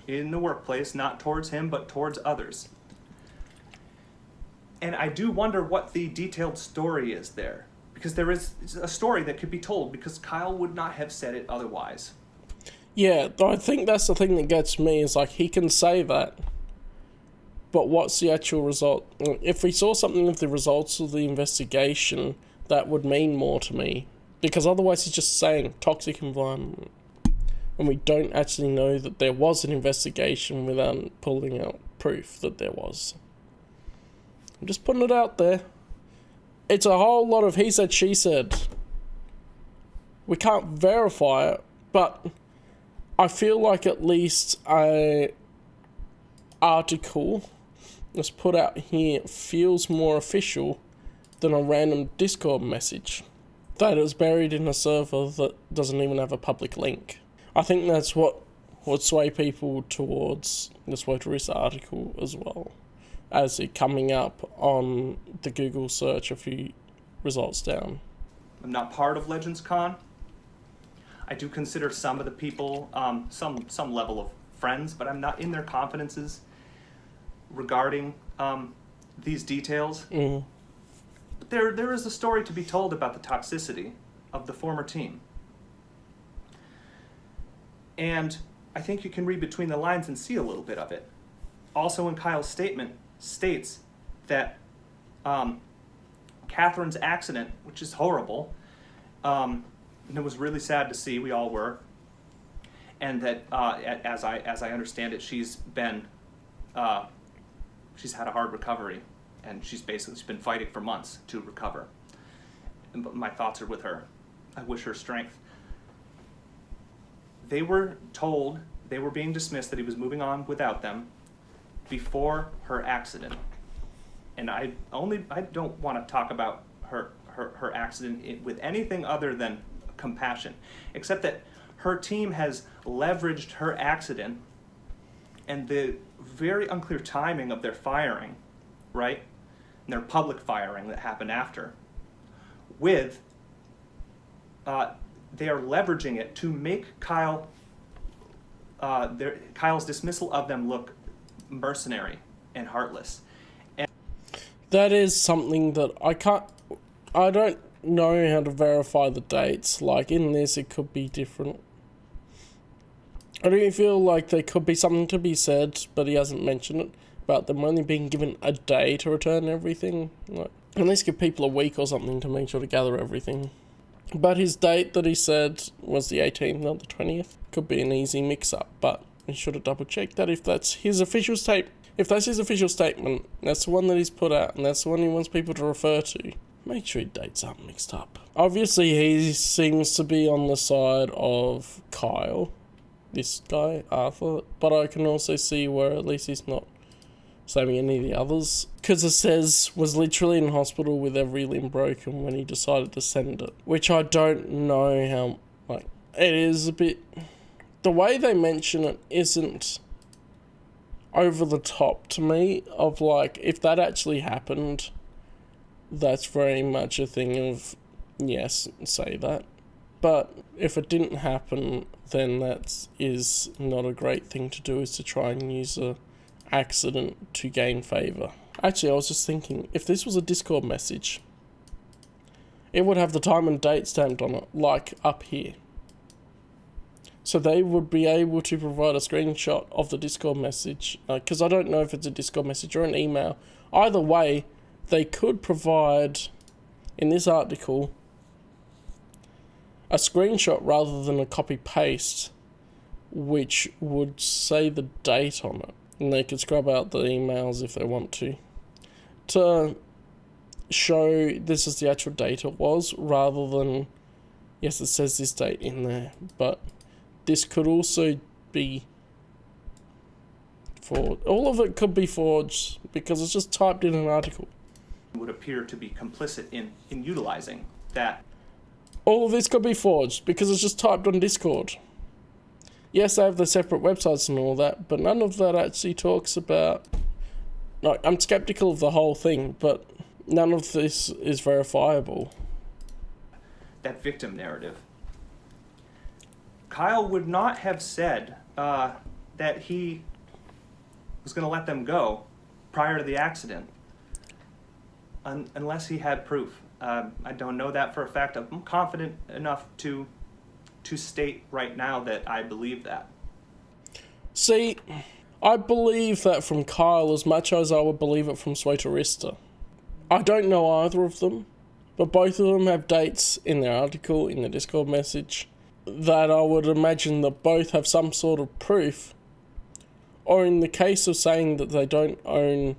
in the workplace, not towards him, but towards others. And I do wonder what the detailed story is there. Because there is a story that could be told, because Kyle would not have said it otherwise. Yeah, I think that's the thing that gets me, is like, he can say that, but what's the actual result? If we saw something of the results of the investigation, that would mean more to me. Because otherwise he's just saying toxic environment. And we don't actually know that there was an investigation without pulling out proof that there was. I'm just putting it out there. It's a whole lot of he said, she said. We can't verify it, but I feel like at least a article that's put out here feels more official than a random Discord message that is buried in a server that doesn't even have a public link. I think that's what would sway people towards this Wotarisa article as well, as it coming up on the Google search a few results down. I'm not part of Legends Con. I do consider some of the people some level of friends, but I'm not in their confidences regarding these details. Mm-hmm. But there is a story to be told about the toxicity of the former team. And I think you can read between the lines and see a little bit of it. Also in Kyle's statement states that Catherine's accident, which is horrible, and it was really sad to see, we all were, and that as I understand it, she's had a hard recovery, and she's been fighting for months to recover. And my thoughts are with her. I wish her strength. They were told they were being dismissed, that he was moving on without them before her accident. And I don't want to talk about her accident with anything other than compassion, except that her team has leveraged her accident and the very unclear timing of their firing, right? And their public firing that happened after, with they are leveraging it to make Kyle's dismissal of them look mercenary and heartless. And that is something that I don't know how to verify the dates. Like, in this, it could be different. I don't feel like there could be something to be said, but he hasn't mentioned it, about them only being given a day to return everything. Like, at least give people a week or something to make sure to gather everything. But his date that he said was the 18th, not the 20th. Could be an easy mix-up, but he should have double-checked that if that's his official statement. If that's his official statement, that's the one that he's put out, and that's the one he wants people to refer to, make sure dates aren't mixed up. Obviously, he seems to be on the side of Kyle, this guy, Arthur, but I can also see where at least he's not saving any of the others. Because it says, was literally in hospital with every limb broken when he decided to send it. Which I don't know how, like, it is a bit... The way they mention it isn't over the top to me, of like, if that actually happened, that's very much a thing of, yes, say that. But if it didn't happen, then that is not a great thing to do, is to try and use a accident to gain favour. Actually, I was just thinking, if this was a Discord message, it would have the time and date stamped on it, like up here. So they would be able to provide a screenshot of the Discord message, because I don't know if it's a Discord message or an email. Either way, they could provide, in this article, a screenshot rather than a copy-paste, which would say the date on it. And they could scrub out the emails if they want to show this is the actual date it was, rather than, yes, it says this date in there, but this could also be forged. All of it could be forged because it's just typed in an article. Would appear to be complicit in utilizing that. All of this could be forged because it's just typed on Discord. Yes, they have the separate websites and all that, but none of that actually talks about... No, I'm skeptical of the whole thing, but none of this is verifiable. That victim narrative. Kyle would not have said that he was going to let them go prior to the accident unless he had proof. I don't know that for a fact. I'm confident enough to state right now that I believe that. See, I believe that from Kyle as much as I would believe it from Sweeterista. I don't know either of them, but both of them have dates in their article, in the Discord message, that I would imagine that both have some sort of proof, or in the case of saying that they don't own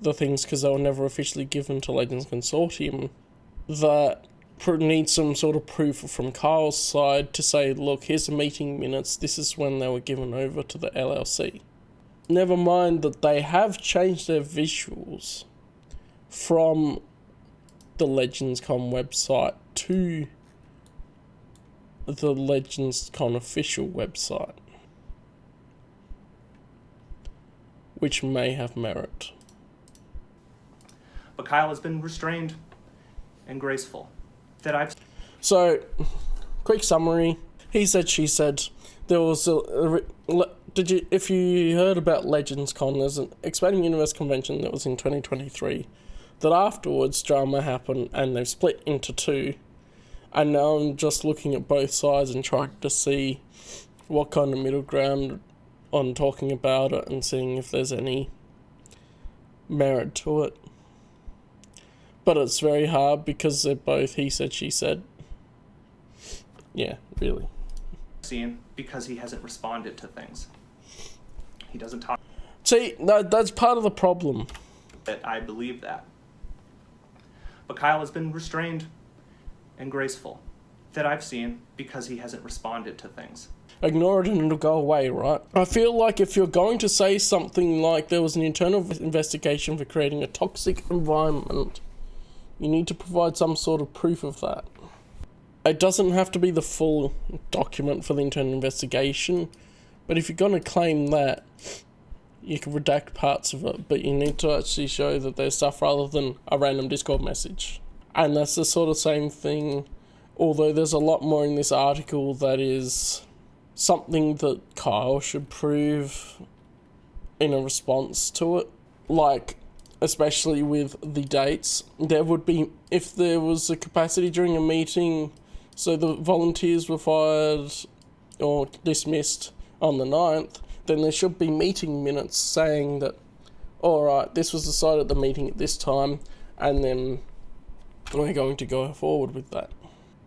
the things because they were never officially given to Legends Consortium, that needs some sort of proof from Kyle's side to say, look, here's the meeting minutes, this is when they were given over to the LLC. Never mind that they have changed their visuals from the LegendsCon website to the LegendsCon official website, which may have merit. But Kyle has been restrained and graceful. So, quick summary. He said, she said. There was if you heard about LegendsCon, there's an Expanding Universe convention that was in 2023. That afterwards drama happened and they've split into two. And now I'm just looking at both sides and trying to see what kind of middle ground on talking about it and seeing if there's any merit to it. But it's very hard because they're both he said, she said. Yeah, really. Seeing because he hasn't responded to things. He doesn't talk. See, that's part of the problem. That I believe that. But Kyle has been restrained and graceful that I've seen because he hasn't responded to things. Ignore it and it'll go away, right? I feel like if you're going to say something like there was an internal investigation for creating a toxic environment, you need to provide some sort of proof of that. It doesn't have to be the full document for the internal investigation, but if you're going to claim that, you can redact parts of it, but you need to actually show that there's stuff rather than a random Discord message. And that's the sort of same thing, although there's a lot more in this article that is something that Kyle should prove in a response to it. Like, especially with the dates, there would be, if there was a capacity during a meeting, so the volunteers were fired or dismissed on the 9th, then there should be meeting minutes saying that, alright, this was decided at the meeting at this time, and then we're going to go forward with that.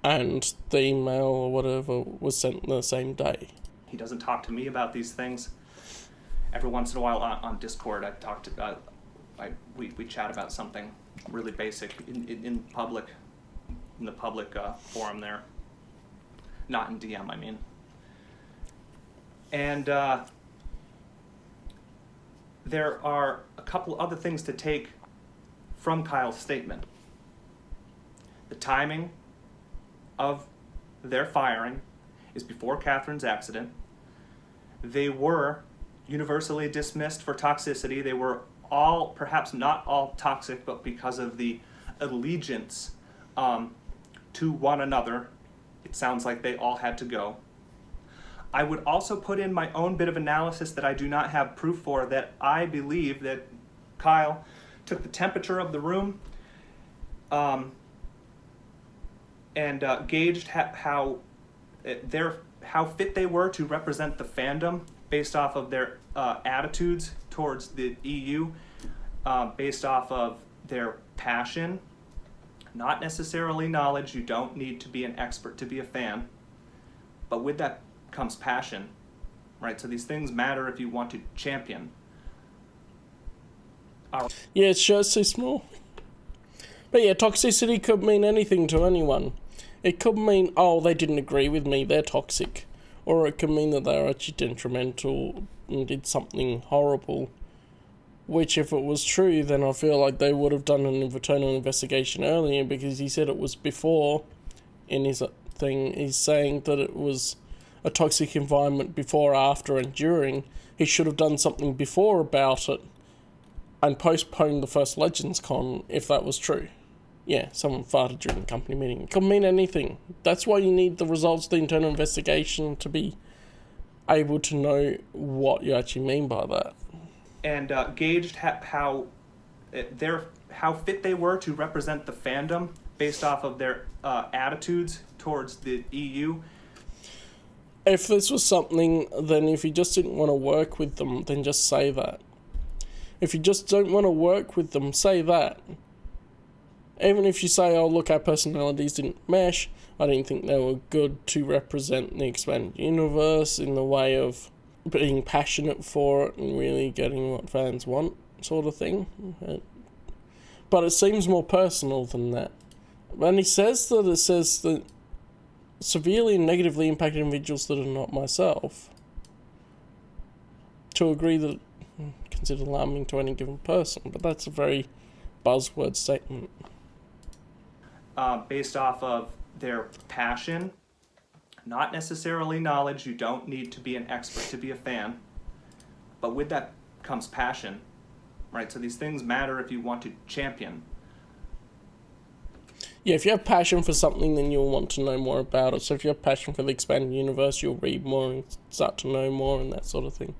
And the email or whatever was sent the same day. He doesn't talk to me about these things. Every once in a while on Discord, I talk to we chat about something really basic in public, in the public forum there, not in DM, I mean. And there are a couple other things to take from Kyle's statement. The timing of their firing is before Catherine's accident. They were universally dismissed for toxicity. They were all, perhaps not all toxic, but because of the allegiance to one another, it sounds like they all had to go. I would also put in my own bit of analysis that I do not have proof for, that I believe that Kyle took the temperature of the room and gauged how fit they were to represent the fandom based off of their attitudes towards the EU, based off of their passion, not necessarily knowledge. You don't need to be an expert to be a fan, but with that comes passion, right? So these things matter if you want to champion. Yeah, it's just so small. But yeah, toxicity could mean anything to anyone. It could mean, oh, they didn't agree with me, they're toxic. Or it could mean that they were actually detrimental and did something horrible. Which, if it was true, then I feel like they would have done an internal investigation earlier, because he said it was before in his thing. He's saying that it was a toxic environment before, after, and during. He should have done something before about it and postponed the first Legends Con if that was true. Yeah, someone farted during the company meeting. It could mean anything. That's why you need the results of the internal investigation to be able to know what you actually mean by that. And gauged how fit they were to represent the fandom based off of their attitudes towards the EU. If this was something, then if you just didn't want to work with them, then just say that. If you just don't want to work with them, say that. Even if you say, oh, look, our personalities didn't mesh, I didn't think they were good to represent the expanded universe in the way of being passionate for it and really getting what fans want, sort of thing. But it seems more personal than that. And he says that severely and negatively impacted individuals that are not myself. To agree that considered alarming to any given person, but that's a very buzzword statement. Based off of their passion, not necessarily knowledge. You don't need to be an expert to be a fan, but with that comes passion, right? So these things matter if you want to champion. Yeah, if you have passion for something, then you'll want to know more about it. So if you have passion for the expanded universe, you'll read more and start to know more and that sort of thing.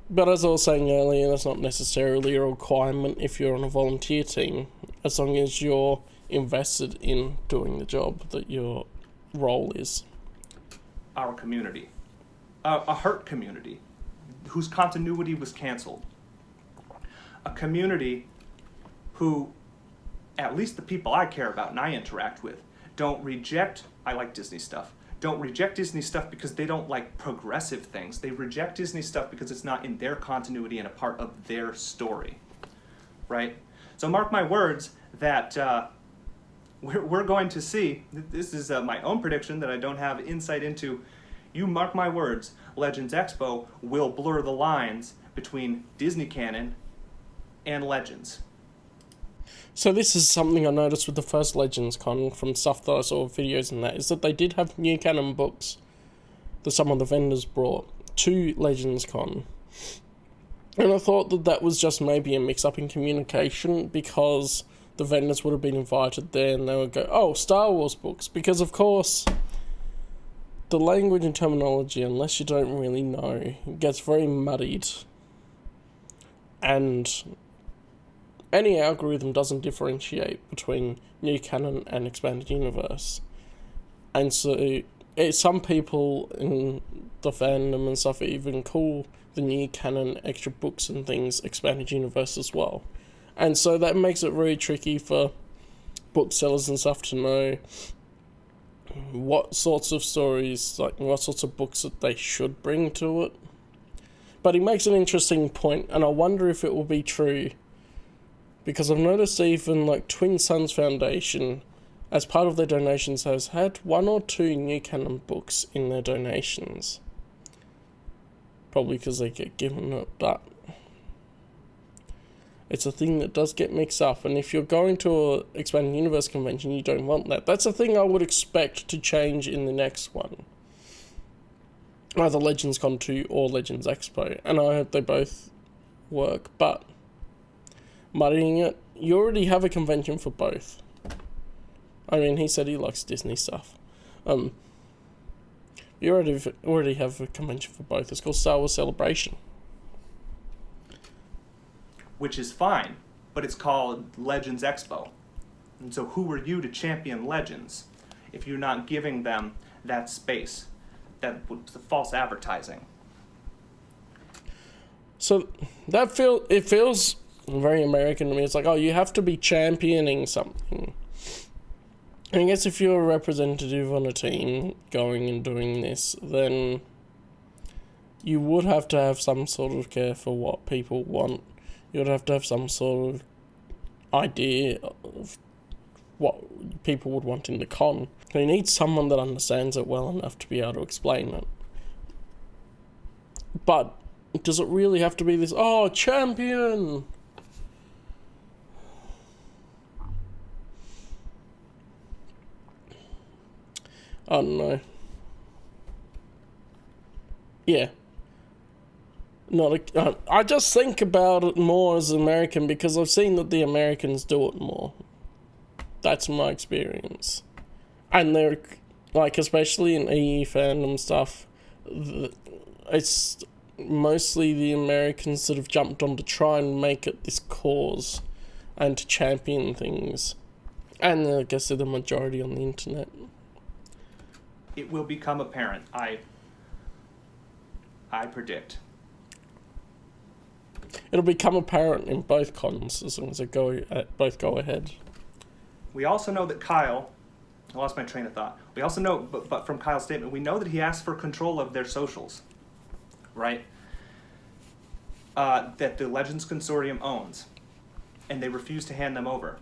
But as I was saying earlier, that's not necessarily a requirement if you're on a volunteer team, as long as you're invested in doing the job that your role is. Our community, a hurt community, whose continuity was canceled. A community who, at least the people I care about and I interact with, don't reject, I like Disney stuff, don't reject Disney stuff because they don't like progressive things. They reject Disney stuff because it's not in their continuity and a part of their story, right? So mark my words that we're going to see, this is my own prediction that I don't have insight into, you mark my words, Legends Expo will blur the lines between Disney canon and Legends. So this is something I noticed with the first Legends Con from stuff that I saw videos and that, is that they did have new canon books that some of the vendors brought to Legends Con. And I thought that that was just maybe a mix-up in communication, because the vendors would have been invited there and they would go, oh, Star Wars books. Because, of course, the language and terminology, unless you don't really know, it gets very muddied. And any algorithm doesn't differentiate between new canon and expanded universe. And so some people in the fandom and stuff even call the new canon extra books and things expanded universe as well. And so that makes it very tricky for booksellers and stuff to know what sorts of stories, like what sorts of books that they should bring to it. But he makes an interesting point, and I wonder if it will be true. Because I've noticed even like Twin Suns Foundation, as part of their donations, has had 1 or 2 new canon books in their donations. Probably because they get given it, but it's a thing that does get mixed up. And if you're going to an Expanded Universe convention, you don't want that. That's a thing I would expect to change in the next one. Either Legends Con 2 or Legends Expo. And I hope they both work, but muddying it, you already have a convention for both. I mean, he said he likes Disney stuff. You already have a convention for both. It's called Star Wars Celebration. Which is fine, but it's called Legends Expo. And so who are you to champion Legends if you're not giving them that space? That's the false advertising. So it feels very American to me. It's like, oh, you have to be championing something. And I guess if you're a representative on a team going and doing this, then you would have to have some sort of care for what people want. You would have to have some sort of idea of what people would want in the con. So you need someone that understands it well enough to be able to explain it. But does it really have to be this, oh, champion? I don't know. Yeah. I just think about it more as American because I've seen that the Americans do it more. That's my experience. And they're, like, especially in EU fandom stuff, it's mostly the Americans that have jumped on to try and make it this cause and to champion things. And I guess they're the majority on the internet. It will become apparent, I predict. It'll become apparent in both cons as long as they both go ahead. We also know that Kyle, I lost my train of thought. We also know, but from Kyle's statement, we know that he asked for control of their socials, right? That the Legends Consortium owns, and they refuse to hand them over.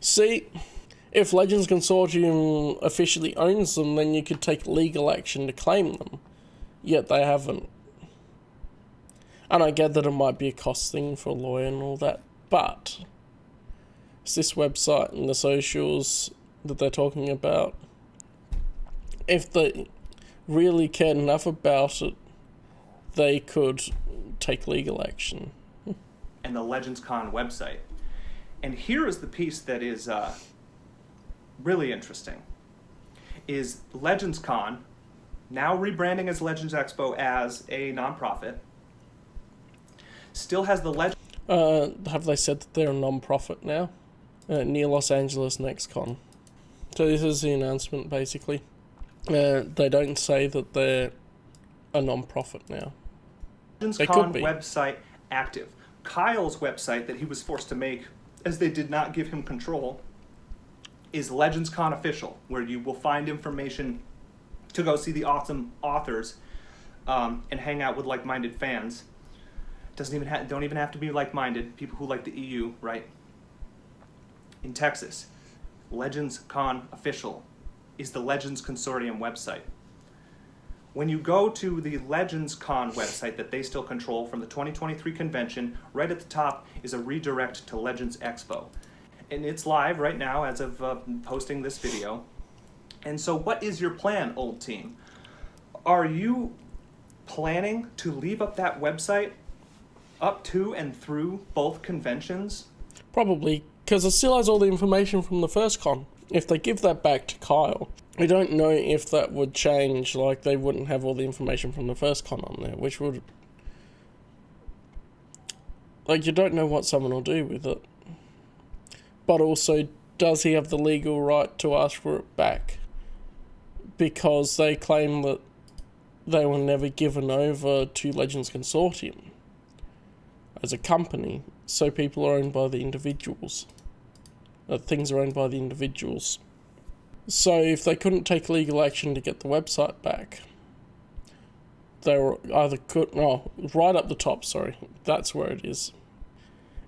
See, if Legends Consortium officially owns them, then you could take legal action to claim them. Yet they haven't. And I get that it might be a cost thing for a lawyer and all that, but it's this website and the socials that they're talking about. If they really cared enough about it, they could take legal action. And the Legends Con website. And here is the piece that is really interesting. Is Legends Con, now rebranding as Legends Expo as a nonprofit, still has the Legends... Have they said that they're a non-profit now? Near Los Angeles next con. So this is the announcement, basically. They don't say that they're a non-profit now. Legends They Con could be. website active. Kyle's website that he was forced to make, as they did not give him control, is Legends Con Official, where you will find information to go see the awesome authors and hang out with like-minded fans. Don't even have to be like-minded, people who like the EU, right? In Texas, Legends Con Official is the Legends Consortium website. When you go to the Legends Con website that they still control from the 2023 convention, right at the top is a redirect to Legends Expo. And it's live right now as of posting this video. And so what is your plan, old team? Are you planning to leave up that website up to and through both conventions? Probably, because it still has all the information from the first con. If they give that back to Kyle, I don't know if that would change, like they wouldn't have all the information from the first con on there, which would... Like, you don't know what someone will do with it. But also, does he have the legal right to ask for it back? Because they claim that they were never given over to Legends Consortium as a company, so people are owned by the individuals. Things are owned by the individuals. So if they couldn't take legal action to get the website back, they were either right up the top, sorry, that's where it is.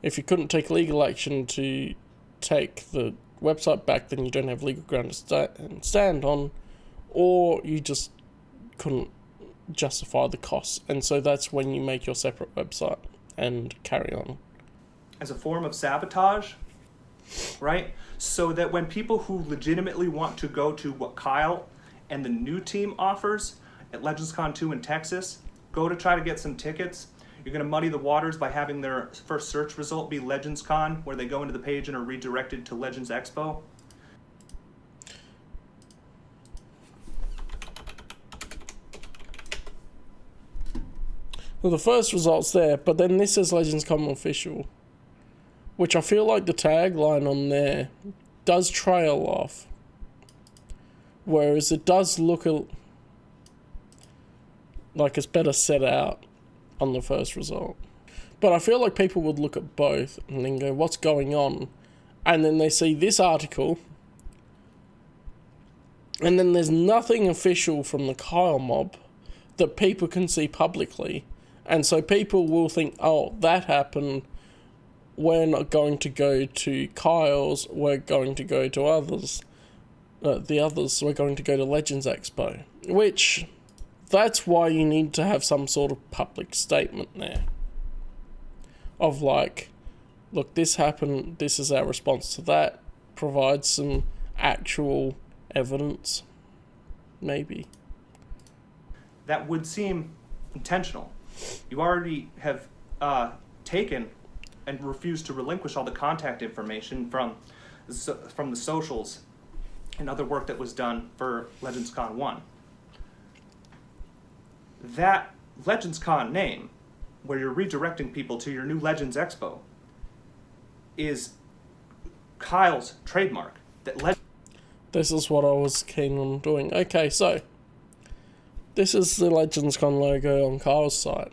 If you couldn't take legal action to take the website back, then you don't have legal ground to stand on, or you just couldn't justify the costs, and so that's when you make your separate website and carry on. As a form of sabotage, right? So that when people who legitimately want to go to what Kyle and the new team offers at LegendsCon 2 in Texas, go to try to get some tickets, you're going to muddy the waters by having their first search result be LegendsCon, where they go into the page and are redirected to Legends Expo. Well, the first result's there, but then this is LegendsCon official, which I feel like the tagline on there does trail off, whereas it does look like it's better set out on the first result. But I feel like people would look at both and then go, what's going on? And then they see this article, and then there's nothing official from the Kyle mob that people can see publicly. And so people will think, oh, that happened. We're not going to go to Kyle's. We're going to go to others. The others, we're going to go to Legends Expo. Which, that's why you need to have some sort of public statement there. Of like, look, this happened. This is our response to that. Provide some actual evidence. Maybe. That would seem intentional. You already have taken and refused to relinquish all the contact information from the socials and other work that was done for LegendsCon 1. That LegendsCon name, where you're redirecting people to your new Legends Expo, is Kyle's trademark. This is what I was keen on doing. Okay, so this is the LegendsCon logo on Kyle's site.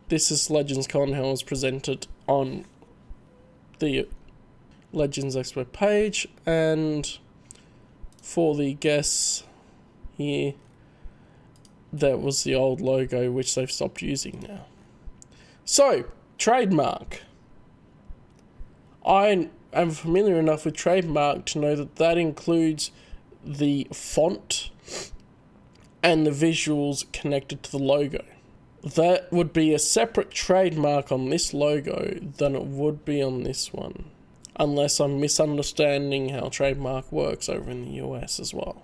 This is LegendsCon how it was presented on the Legends Expo page, and for the guests here, that was the old logo which they've stopped using now. So, trademark. I am familiar enough with trademark to know that that includes the font and the visuals connected to the logo. That would be a separate trademark on this logo than it would be on this one. Unless I'm misunderstanding how trademark works over in the US as well.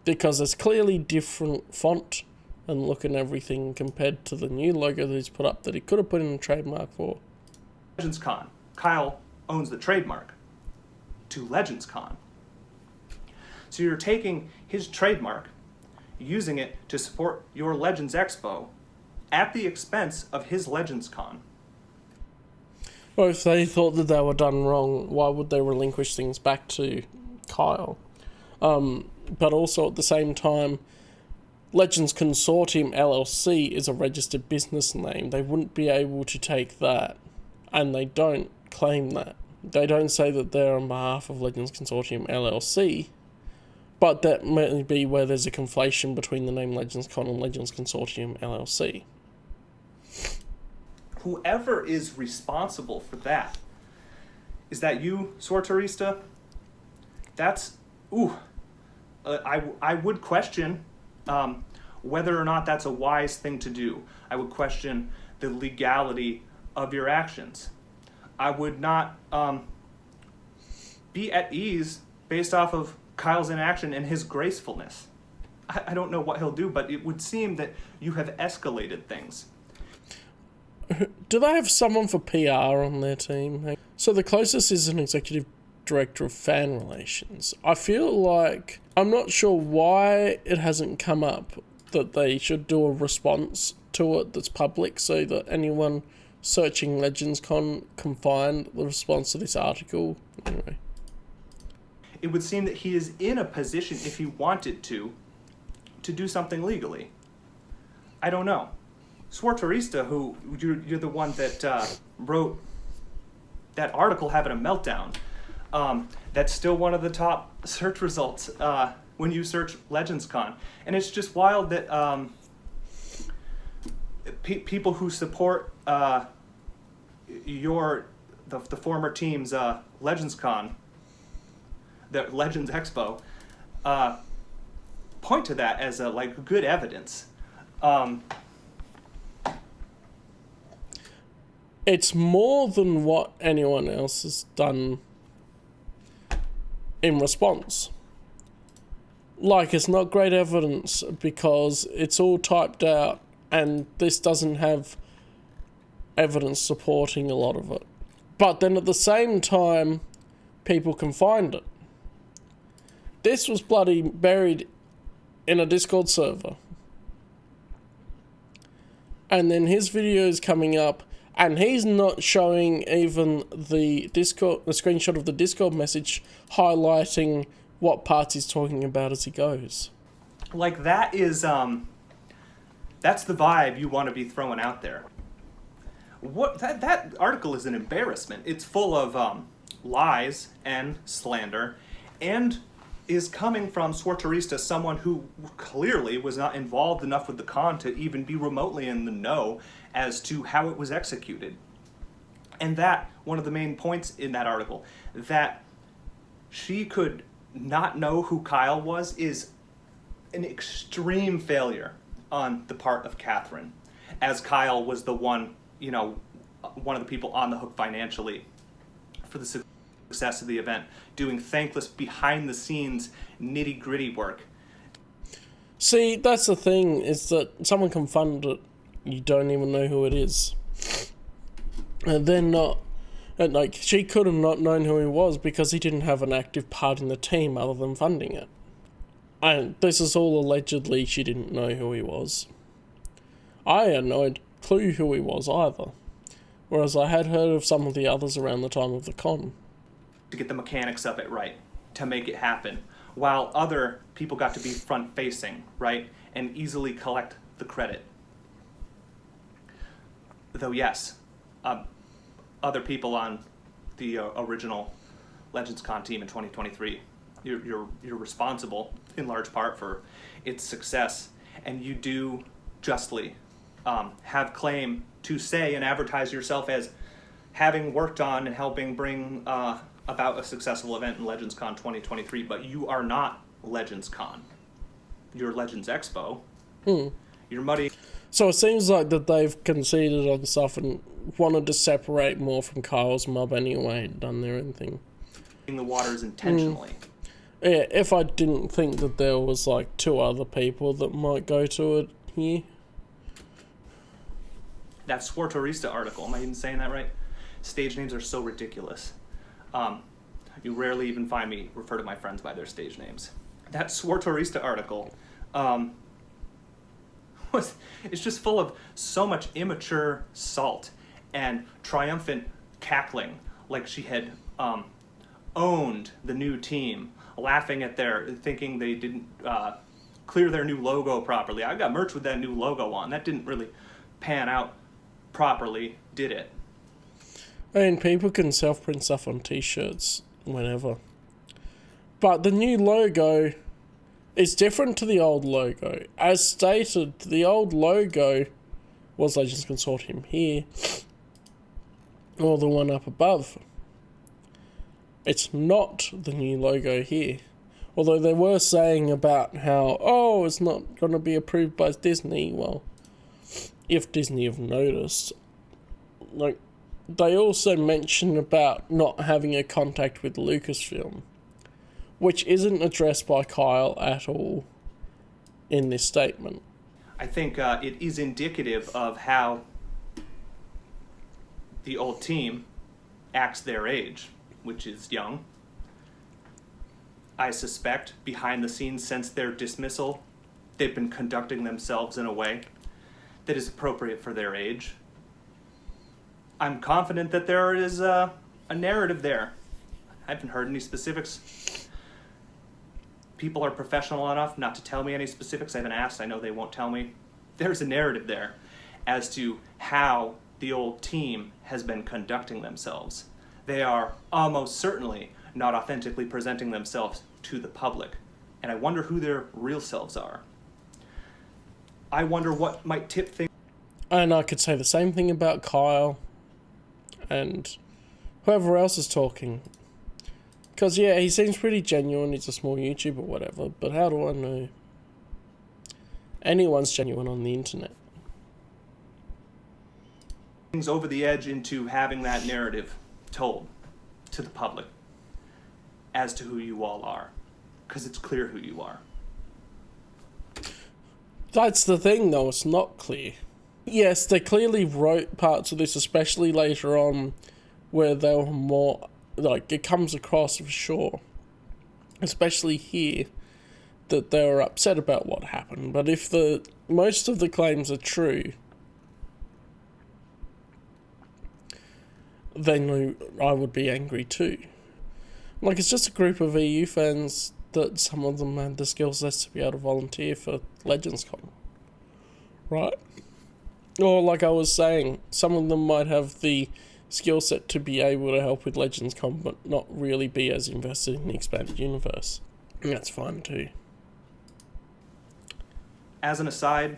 Because there's clearly different font and look and everything compared to the new logo that he's put up that he could have put in a trademark for. LegendsCon. Kyle owns the trademark to LegendsCon. So you're taking his trademark, using it to support your Legends Expo at the expense of his LegendsCon. Well, if they thought that they were done wrong, why would they relinquish things back to Kyle? But also at the same time, Legends Consortium LLC is a registered business name. They wouldn't be able to take that, and they don't claim that. They don't say that they're on behalf of Legends Consortium LLC, but that may be where there's a conflation between the name LegendsCon and Legends Consortium LLC. Whoever is responsible for that, is that you, Sorterista? That's, I would question whether or not that's a wise thing to do. I would question the legality of your actions. I would not be at ease based off of Kyle's inaction and his gracefulness. I don't know what he'll do, but it would seem that you have escalated things. Do they have someone for PR on their team? So the closest is an executive director of fan relations. I feel like, I'm not sure why it hasn't come up that they should do a response to it that's public so that anyone searching LegendsCon can find the response to this article. Anyway. It would seem that he is in a position, if he wanted to do something legally. I don't know. Swarterista, who you're the one that wrote that article having a meltdown, that's still one of the top search results when you search LegendsCon. And it's just wild that people who support the former team's Legends Con, the Legends Expo, point to that as like good evidence. It's more than what anyone else has done in response. Like, it's not great evidence because it's all typed out and this doesn't have evidence supporting a lot of it. But then at the same time, people can find it. This was bloody buried in a Discord server. And then his video is coming up, and he's not showing even the screenshot of the Discord message highlighting what parts he's talking about as he goes. Like, that is, that's the vibe you want to be throwing out there. That article is an embarrassment. It's full of lies and slander, and is coming from Swartarista, someone who clearly was not involved enough with the con to even be remotely in the know as to how it was executed. And that, one of the main points in that article, that she could not know who Kyle was, is an extreme failure on the part of Catherine, as Kyle was the one, one of the people on the hook financially for the success of the event, doing thankless behind-the-scenes nitty-gritty work. See, that's the thing, is that someone can fund it, you don't even know who it is. And they're not... And like, she could have not known who he was because he didn't have an active part in the team other than funding it. And this is all allegedly she didn't know who he was. I had no clue who he was either. Whereas I had heard of some of the others around the time of the con. To get the mechanics of it right, to make it happen, while other people got to be front-facing, right, and easily collect the credit. Though yes, other people on the original Legends Con team in 2023, you're responsible in large part for its success, and you do justly have claim to say and advertise yourself as having worked on and helping bring about a successful event in Legends Con 2023, but you are not Legends Con. You're Legends Expo. You're muddy. So it seems like that they've conceded on stuff and wanted to separate more from Kyle's mob anyway, and done their own thing. The waters intentionally. Yeah, if I didn't think that there was like 2 other people that might go to it here. That Swartarista article, am I even saying that right? Stage names are so ridiculous. You rarely even find me refer to my friends by their stage names. That Swartarista article, it's just full of so much immature salt and triumphant cackling, like she had owned the new team, laughing at thinking they didn't clear their new logo properly. I got merch with that new logo on. That didn't really pan out properly, did it? I mean, people can self-print stuff on t-shirts whenever. But the new logo is different to the old logo. As stated, the old logo was Legends Consortium here, or the one up above. It's not the new logo here. Although they were saying about how, it's not going to be approved by Disney. Well, if Disney have noticed. Like, they also mention about not having a contact with Lucasfilm, which isn't addressed by Kyle at all in this statement. I think it is indicative of how the old team acts their age, which is young. I suspect, behind the scenes since their dismissal, they've been conducting themselves in a way that is appropriate for their age. I'm confident that there is a narrative there. I haven't heard any specifics. People are professional enough not to tell me any specifics. I haven't asked. I know they won't tell me. There's a narrative there as to how the old team has been conducting themselves. They are almost certainly not authentically presenting themselves to the public. And I wonder who their real selves are. I wonder what might tip things. And I could say the same thing about Kyle and whoever else is talking. Because, yeah, he seems pretty genuine. He's a small YouTuber or whatever. But how do I know anyone's genuine on the internet? Things over the edge into having that narrative told to the public as to who you all are. Because it's clear who you are. That's the thing, though. It's not clear. Yes, they clearly wrote parts of this, especially later on, where they were more... Like, it comes across for sure, especially here, that they were upset about what happened. But if most of the claims are true, then I would be angry too. Like, it's just a group of EU fans that some of them had the skill sets to be able to volunteer for Legends Con. Right? Or, like I was saying, some of them might have the skill set to be able to help with Legends Con, but not really be as invested in the expanded universe. And that's fine too. As an aside,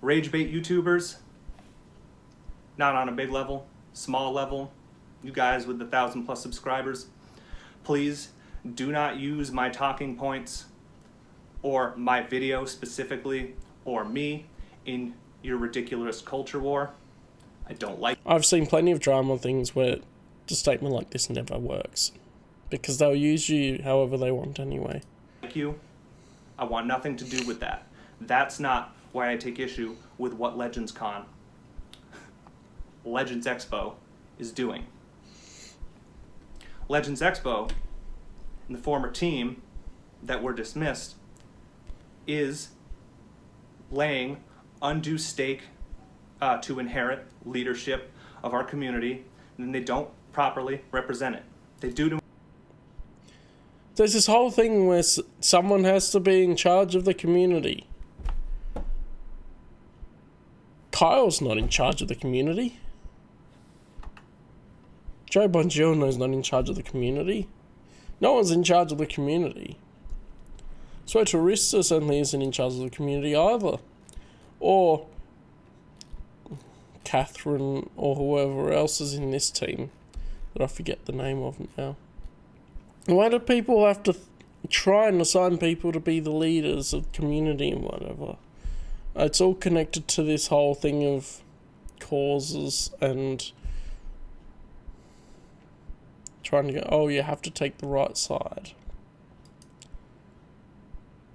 rage bait YouTubers, not on a big level, small level, you guys with the 1,000+ subscribers, please do not use my talking points or my video specifically or me in your ridiculous culture war. I don't like. I've seen plenty of drama things where a statement like this never works, because they'll use you however they want anyway. You, I want nothing to do with that. That's not why I take issue with what Legends Expo is doing. Legends Expo and the former team that were dismissed is laying undue stake to inherit leadership of our community, and they don't properly represent it. They do. There's this whole thing where someone has to be in charge of the community. Kyle's not in charge of the community. Joe Bongiorno's not in charge of the community. No one's in charge of the community. So Turista certainly isn't in charge of the community either. Or Catherine or whoever else is in this team that I forget the name of now. Why do people have to try and assign people to be the leaders of the community and whatever? It's all connected to this whole thing of causes and trying to go, oh, you have to take the right side.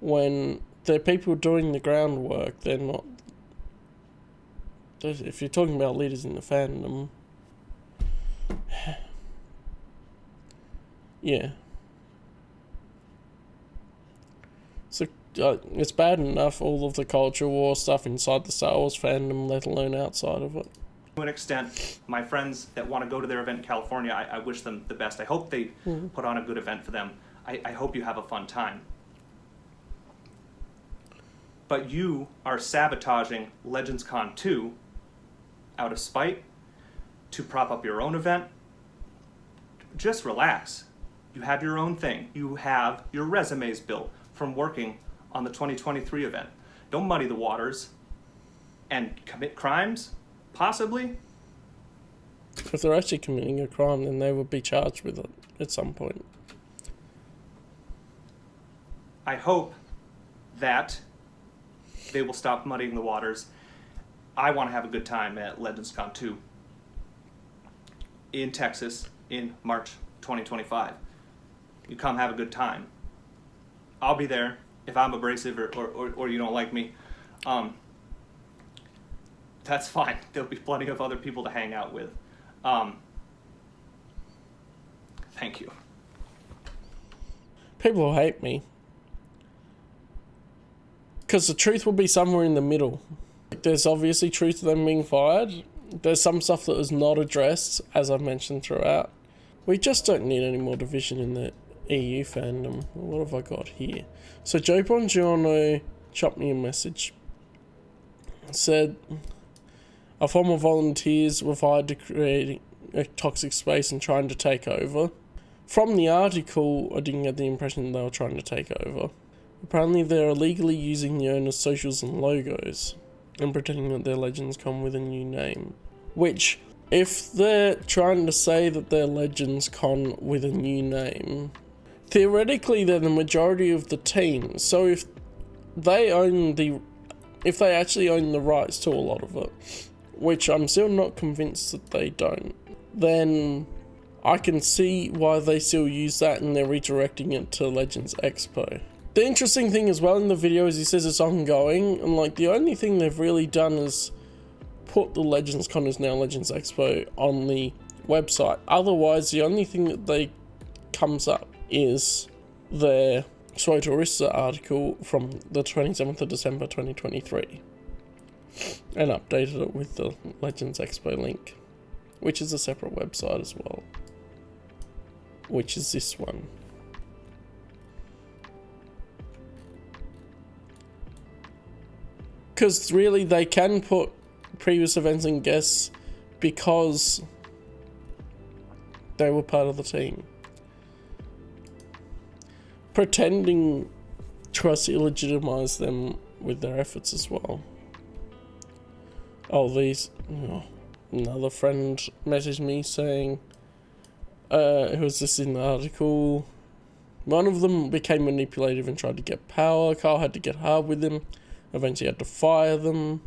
When they're people doing the groundwork, they're not. If you're talking about leaders in the fandom, yeah. So it's bad enough, all of the culture war stuff inside the Star Wars fandom, let alone outside of it. To an extent, my friends that want to go to their event in California, I wish them the best. I hope they put on a good event for them. I hope you have a fun time. But you are sabotaging Legends Con 2 out of spite to prop up your own event. Just relax. You have your own thing. You have your resumes built from working on the 2023 event. Don't muddy the waters and commit crimes, possibly. If they're actually committing a crime, then they would be charged with it at some point. I hope that they will stop muddying the waters. I want to have a good time at Legends Con 2 in Texas in March 2025. You come have a good time. I'll be there if I'm abrasive or you don't like me. That's fine. There'll be plenty of other people to hang out with. Thank you. People will hate me. Because the truth will be somewhere in the middle. There's obviously truth to them being fired. There's some stuff that was not addressed, as I've mentioned throughout. We just don't need any more division in the EU fandom. What have I got here? So Joe Bongiorno chopped me a message. Said, our former volunteers were fired to create a toxic space and trying to take over. From the article, I didn't get the impression that they were trying to take over. Apparently they're illegally using the owner's socials and logos. and pretending that they're Legends Con with a new name. Which, if they're trying to say that they're Legends Con with a new name, theoretically they're the majority of the team. So if they actually own the rights to a lot of it, which I'm still not convinced that they don't, then I can see why they still use that and they're redirecting it to Legends Expo. The interesting thing as well in the video is he says it's ongoing, and like the only thing they've really done is put the Legends Con is now Legends Expo on the website. Otherwise, the only thing that they comes up is their Swotorissa article from the 27th of December 2023 and updated it with the Legends Expo link, which is a separate website as well, which is this one. Because really they can put previous events and guests because they were part of the team. Pretending tries to illegitimize them with their efforts as well. Another friend messaged me saying, who was this in the article? One of them became manipulative and tried to get power. Carl had to get hard with him. Eventually had to fire them.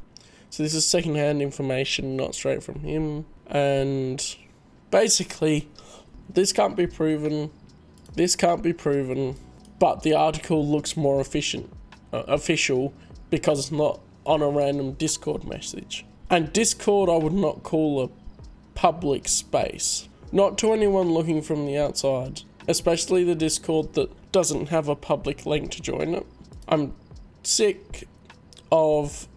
So this is secondhand information, not straight from him. And basically, this can't be proven. But the article looks more official because it's not on a random Discord message. And Discord I would not call a public space. Not to anyone looking from the outside, especially the Discord that doesn't have a public link to join it. I'm sick of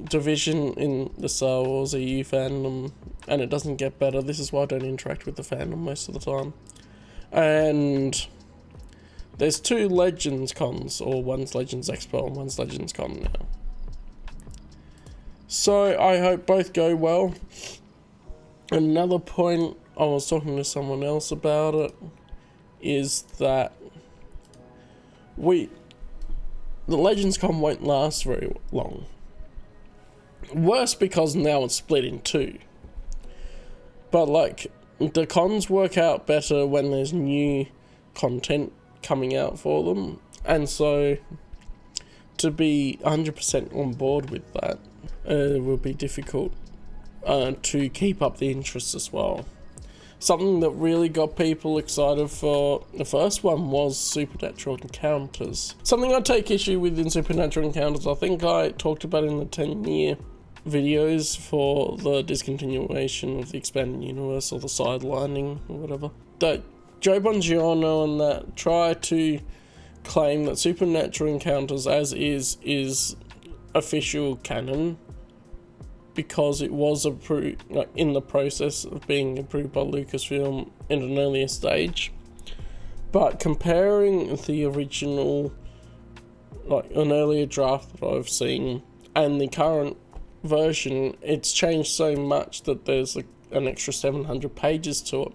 division in the Star Wars EU fandom, and it doesn't get better. This is why I don't interact with the fandom most of the time. And there's two Legends Cons, or one's Legends Expo and one's Legends Con now. So I hope both go well. Another point, I was talking to someone else about it, is that the Legends Con won't last very long. Worse because now it's split in two. But like, the cons work out better when there's new content coming out for them. And so, to be 100% on board with that, will be difficult to keep up the interest as well. Something that really got people excited for the first one was Supernatural Encounters. Something I take issue with in Supernatural Encounters, I think I talked about in the 10-year videos for the discontinuation of the expanded universe, or the sidelining, or whatever. That Joe Bongiorno and that try to claim that Supernatural Encounters as is official canon, because it was approved, like, in the process of being approved by Lucasfilm in an earlier stage. But comparing the original, like an earlier draft that I've seen, and the current version, it's changed so much that there's like an extra 700 pages to it.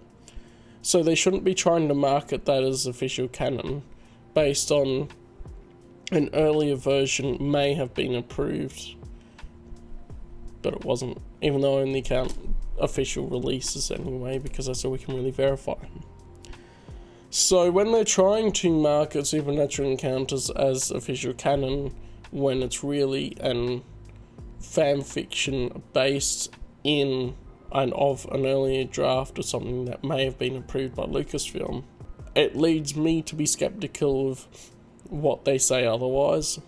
So they shouldn't be trying to market that as official canon based on an earlier version may have been approved, but it wasn't, even though I only count official releases anyway, because that's all we can really verify. So when they're trying to market Supernatural Encounters as official canon, when it's really an fan fiction based in and of an earlier draft or something that may have been approved by Lucasfilm, it leads me to be skeptical of what they say otherwise.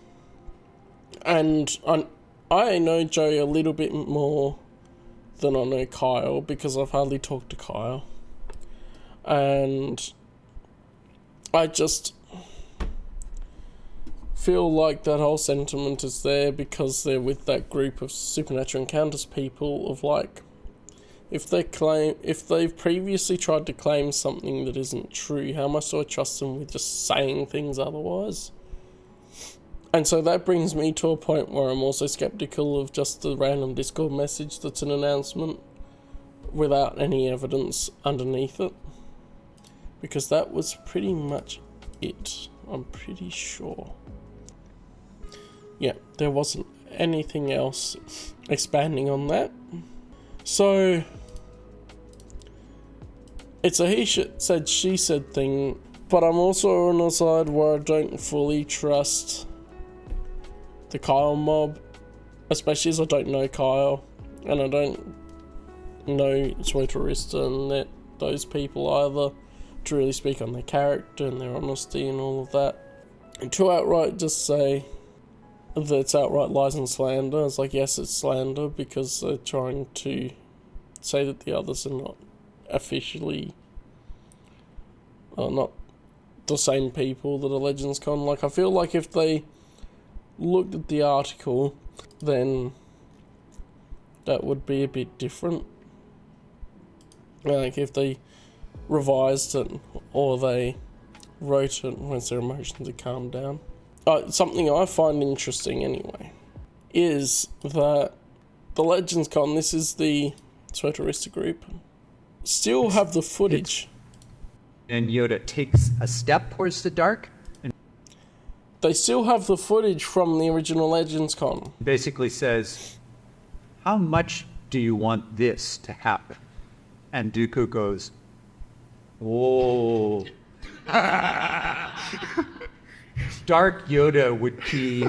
And I know Joe a little bit more than I know Kyle, because I've hardly talked to Kyle. And I just feel like that whole sentiment is there because they're with that group of Supernatural Encounters people of like, if they've previously tried to claim something that isn't true, how much do I trust them with just saying things otherwise? And so that brings me to a point where I'm also skeptical of just the random Discord message that's an announcement without any evidence underneath it. Because that was pretty much it, I'm pretty sure. Yeah, there wasn't anything else expanding on that. So it's a he said, she said thing, but I'm also on the side where I don't fully trust the Kyle mob, especially as I don't know Kyle, and I don't know Sweaterista and those people either, to really speak on their character and their honesty and all of that. And to outright just say that it's outright lies and slander, it's like, yes, it's slander because they're trying to say that the others are not officially, not the same people that are Legends Con. Like, I feel like if they looked at the article, then that would be a bit different. Like, if they revised it, or they wrote it once their emotions had calmed down. Something I find interesting anyway is that the Legends Con, this is the Sweaterista group, still have the footage. And Yoda takes a step towards the dark. And they still have the footage from the original Legends Con. Basically says, how much do you want this to happen? And Dooku goes, oh. Dark Yoda would be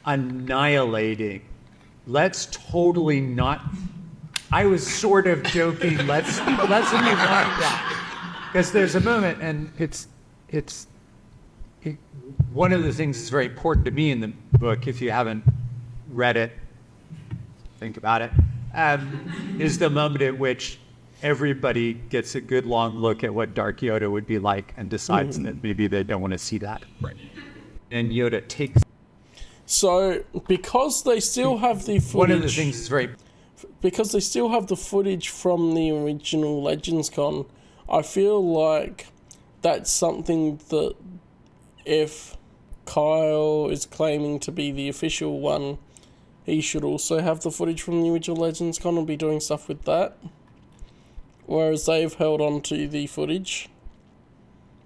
annihilating. Let's totally not. I was sort of joking. Let's move on that, because there's a moment, and it's one of the things that's very important to me in the book. If you haven't read it, think about it. Is the moment at which everybody gets a good long look at what Dark Yoda would be like and decides that maybe they don't want to see that. Right. And Yoda takes. So, because they still have the footage. One of the things that's very. Because they still have the footage from the original Legends Con, I feel like that's something that if Kyle is claiming to be the official one, he should also have the footage from the original Legends Con and be doing stuff with that. Whereas they've held on to the footage.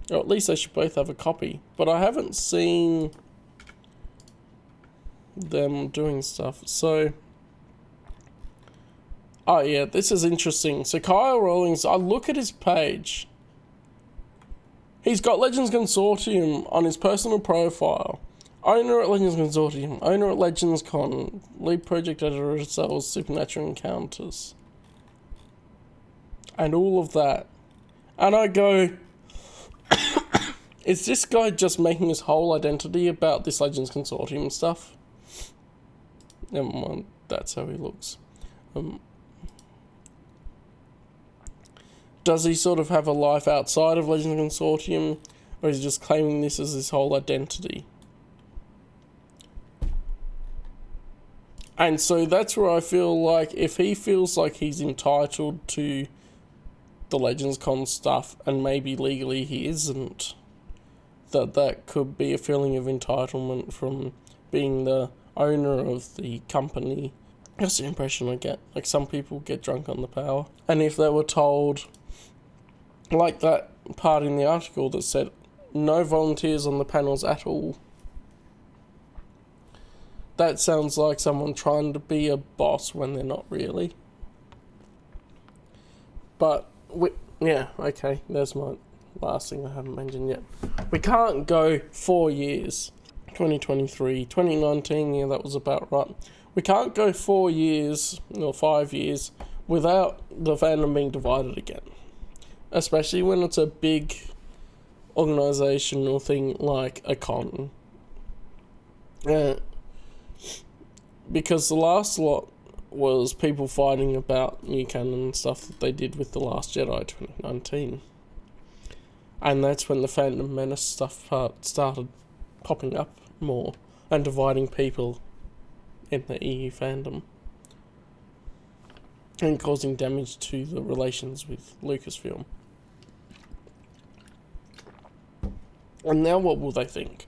Or at least they should both have a copy. But I haven't seen them doing stuff. So, oh yeah, this is interesting. So Kyle Rawlings, I look at his page. He's got Legends Consortium on his personal profile. Owner at Legends Consortium. Owner at Legends Con. Lead project editor at Cells Supernatural Encounters. And all of that. And I go, is this guy just making his whole identity about this Legends Consortium stuff? Never mind, that's how he looks. Does he sort of have a life outside of Legends Consortium? Or is he just claiming this as his whole identity? And so that's where I feel like if he feels like he's entitled to the Legends Con stuff, and maybe legally he isn't, that could be a feeling of entitlement from being the owner of the company. That's the impression I get. Like, some people get drunk on the power. And if they were told, like that part in the article that said, no volunteers on the panels at all, that sounds like someone trying to be a boss when they're not really. But, yeah, okay, there's my last thing I haven't mentioned yet. We can't go 4 years, 2023, 2019, yeah, that was about right. We can't go 4 years, or 5 years, without the fandom being divided again. Especially when it's a big organisational thing like a con. Because the last lot was people fighting about new canon stuff that they did with The Last Jedi 2019. And that's when the Phantom Menace stuff started popping up more and dividing people in the EU fandom. And causing damage to the relations with Lucasfilm. And now what will they think?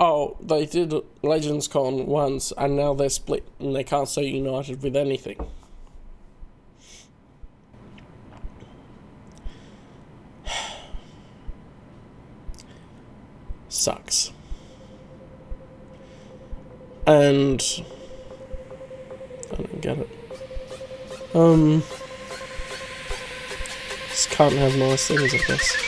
Oh, they did Legends Con once, and now they're split, and they can't stay united with anything. Sucks. And I don't get it. Just can't have nice things, I guess.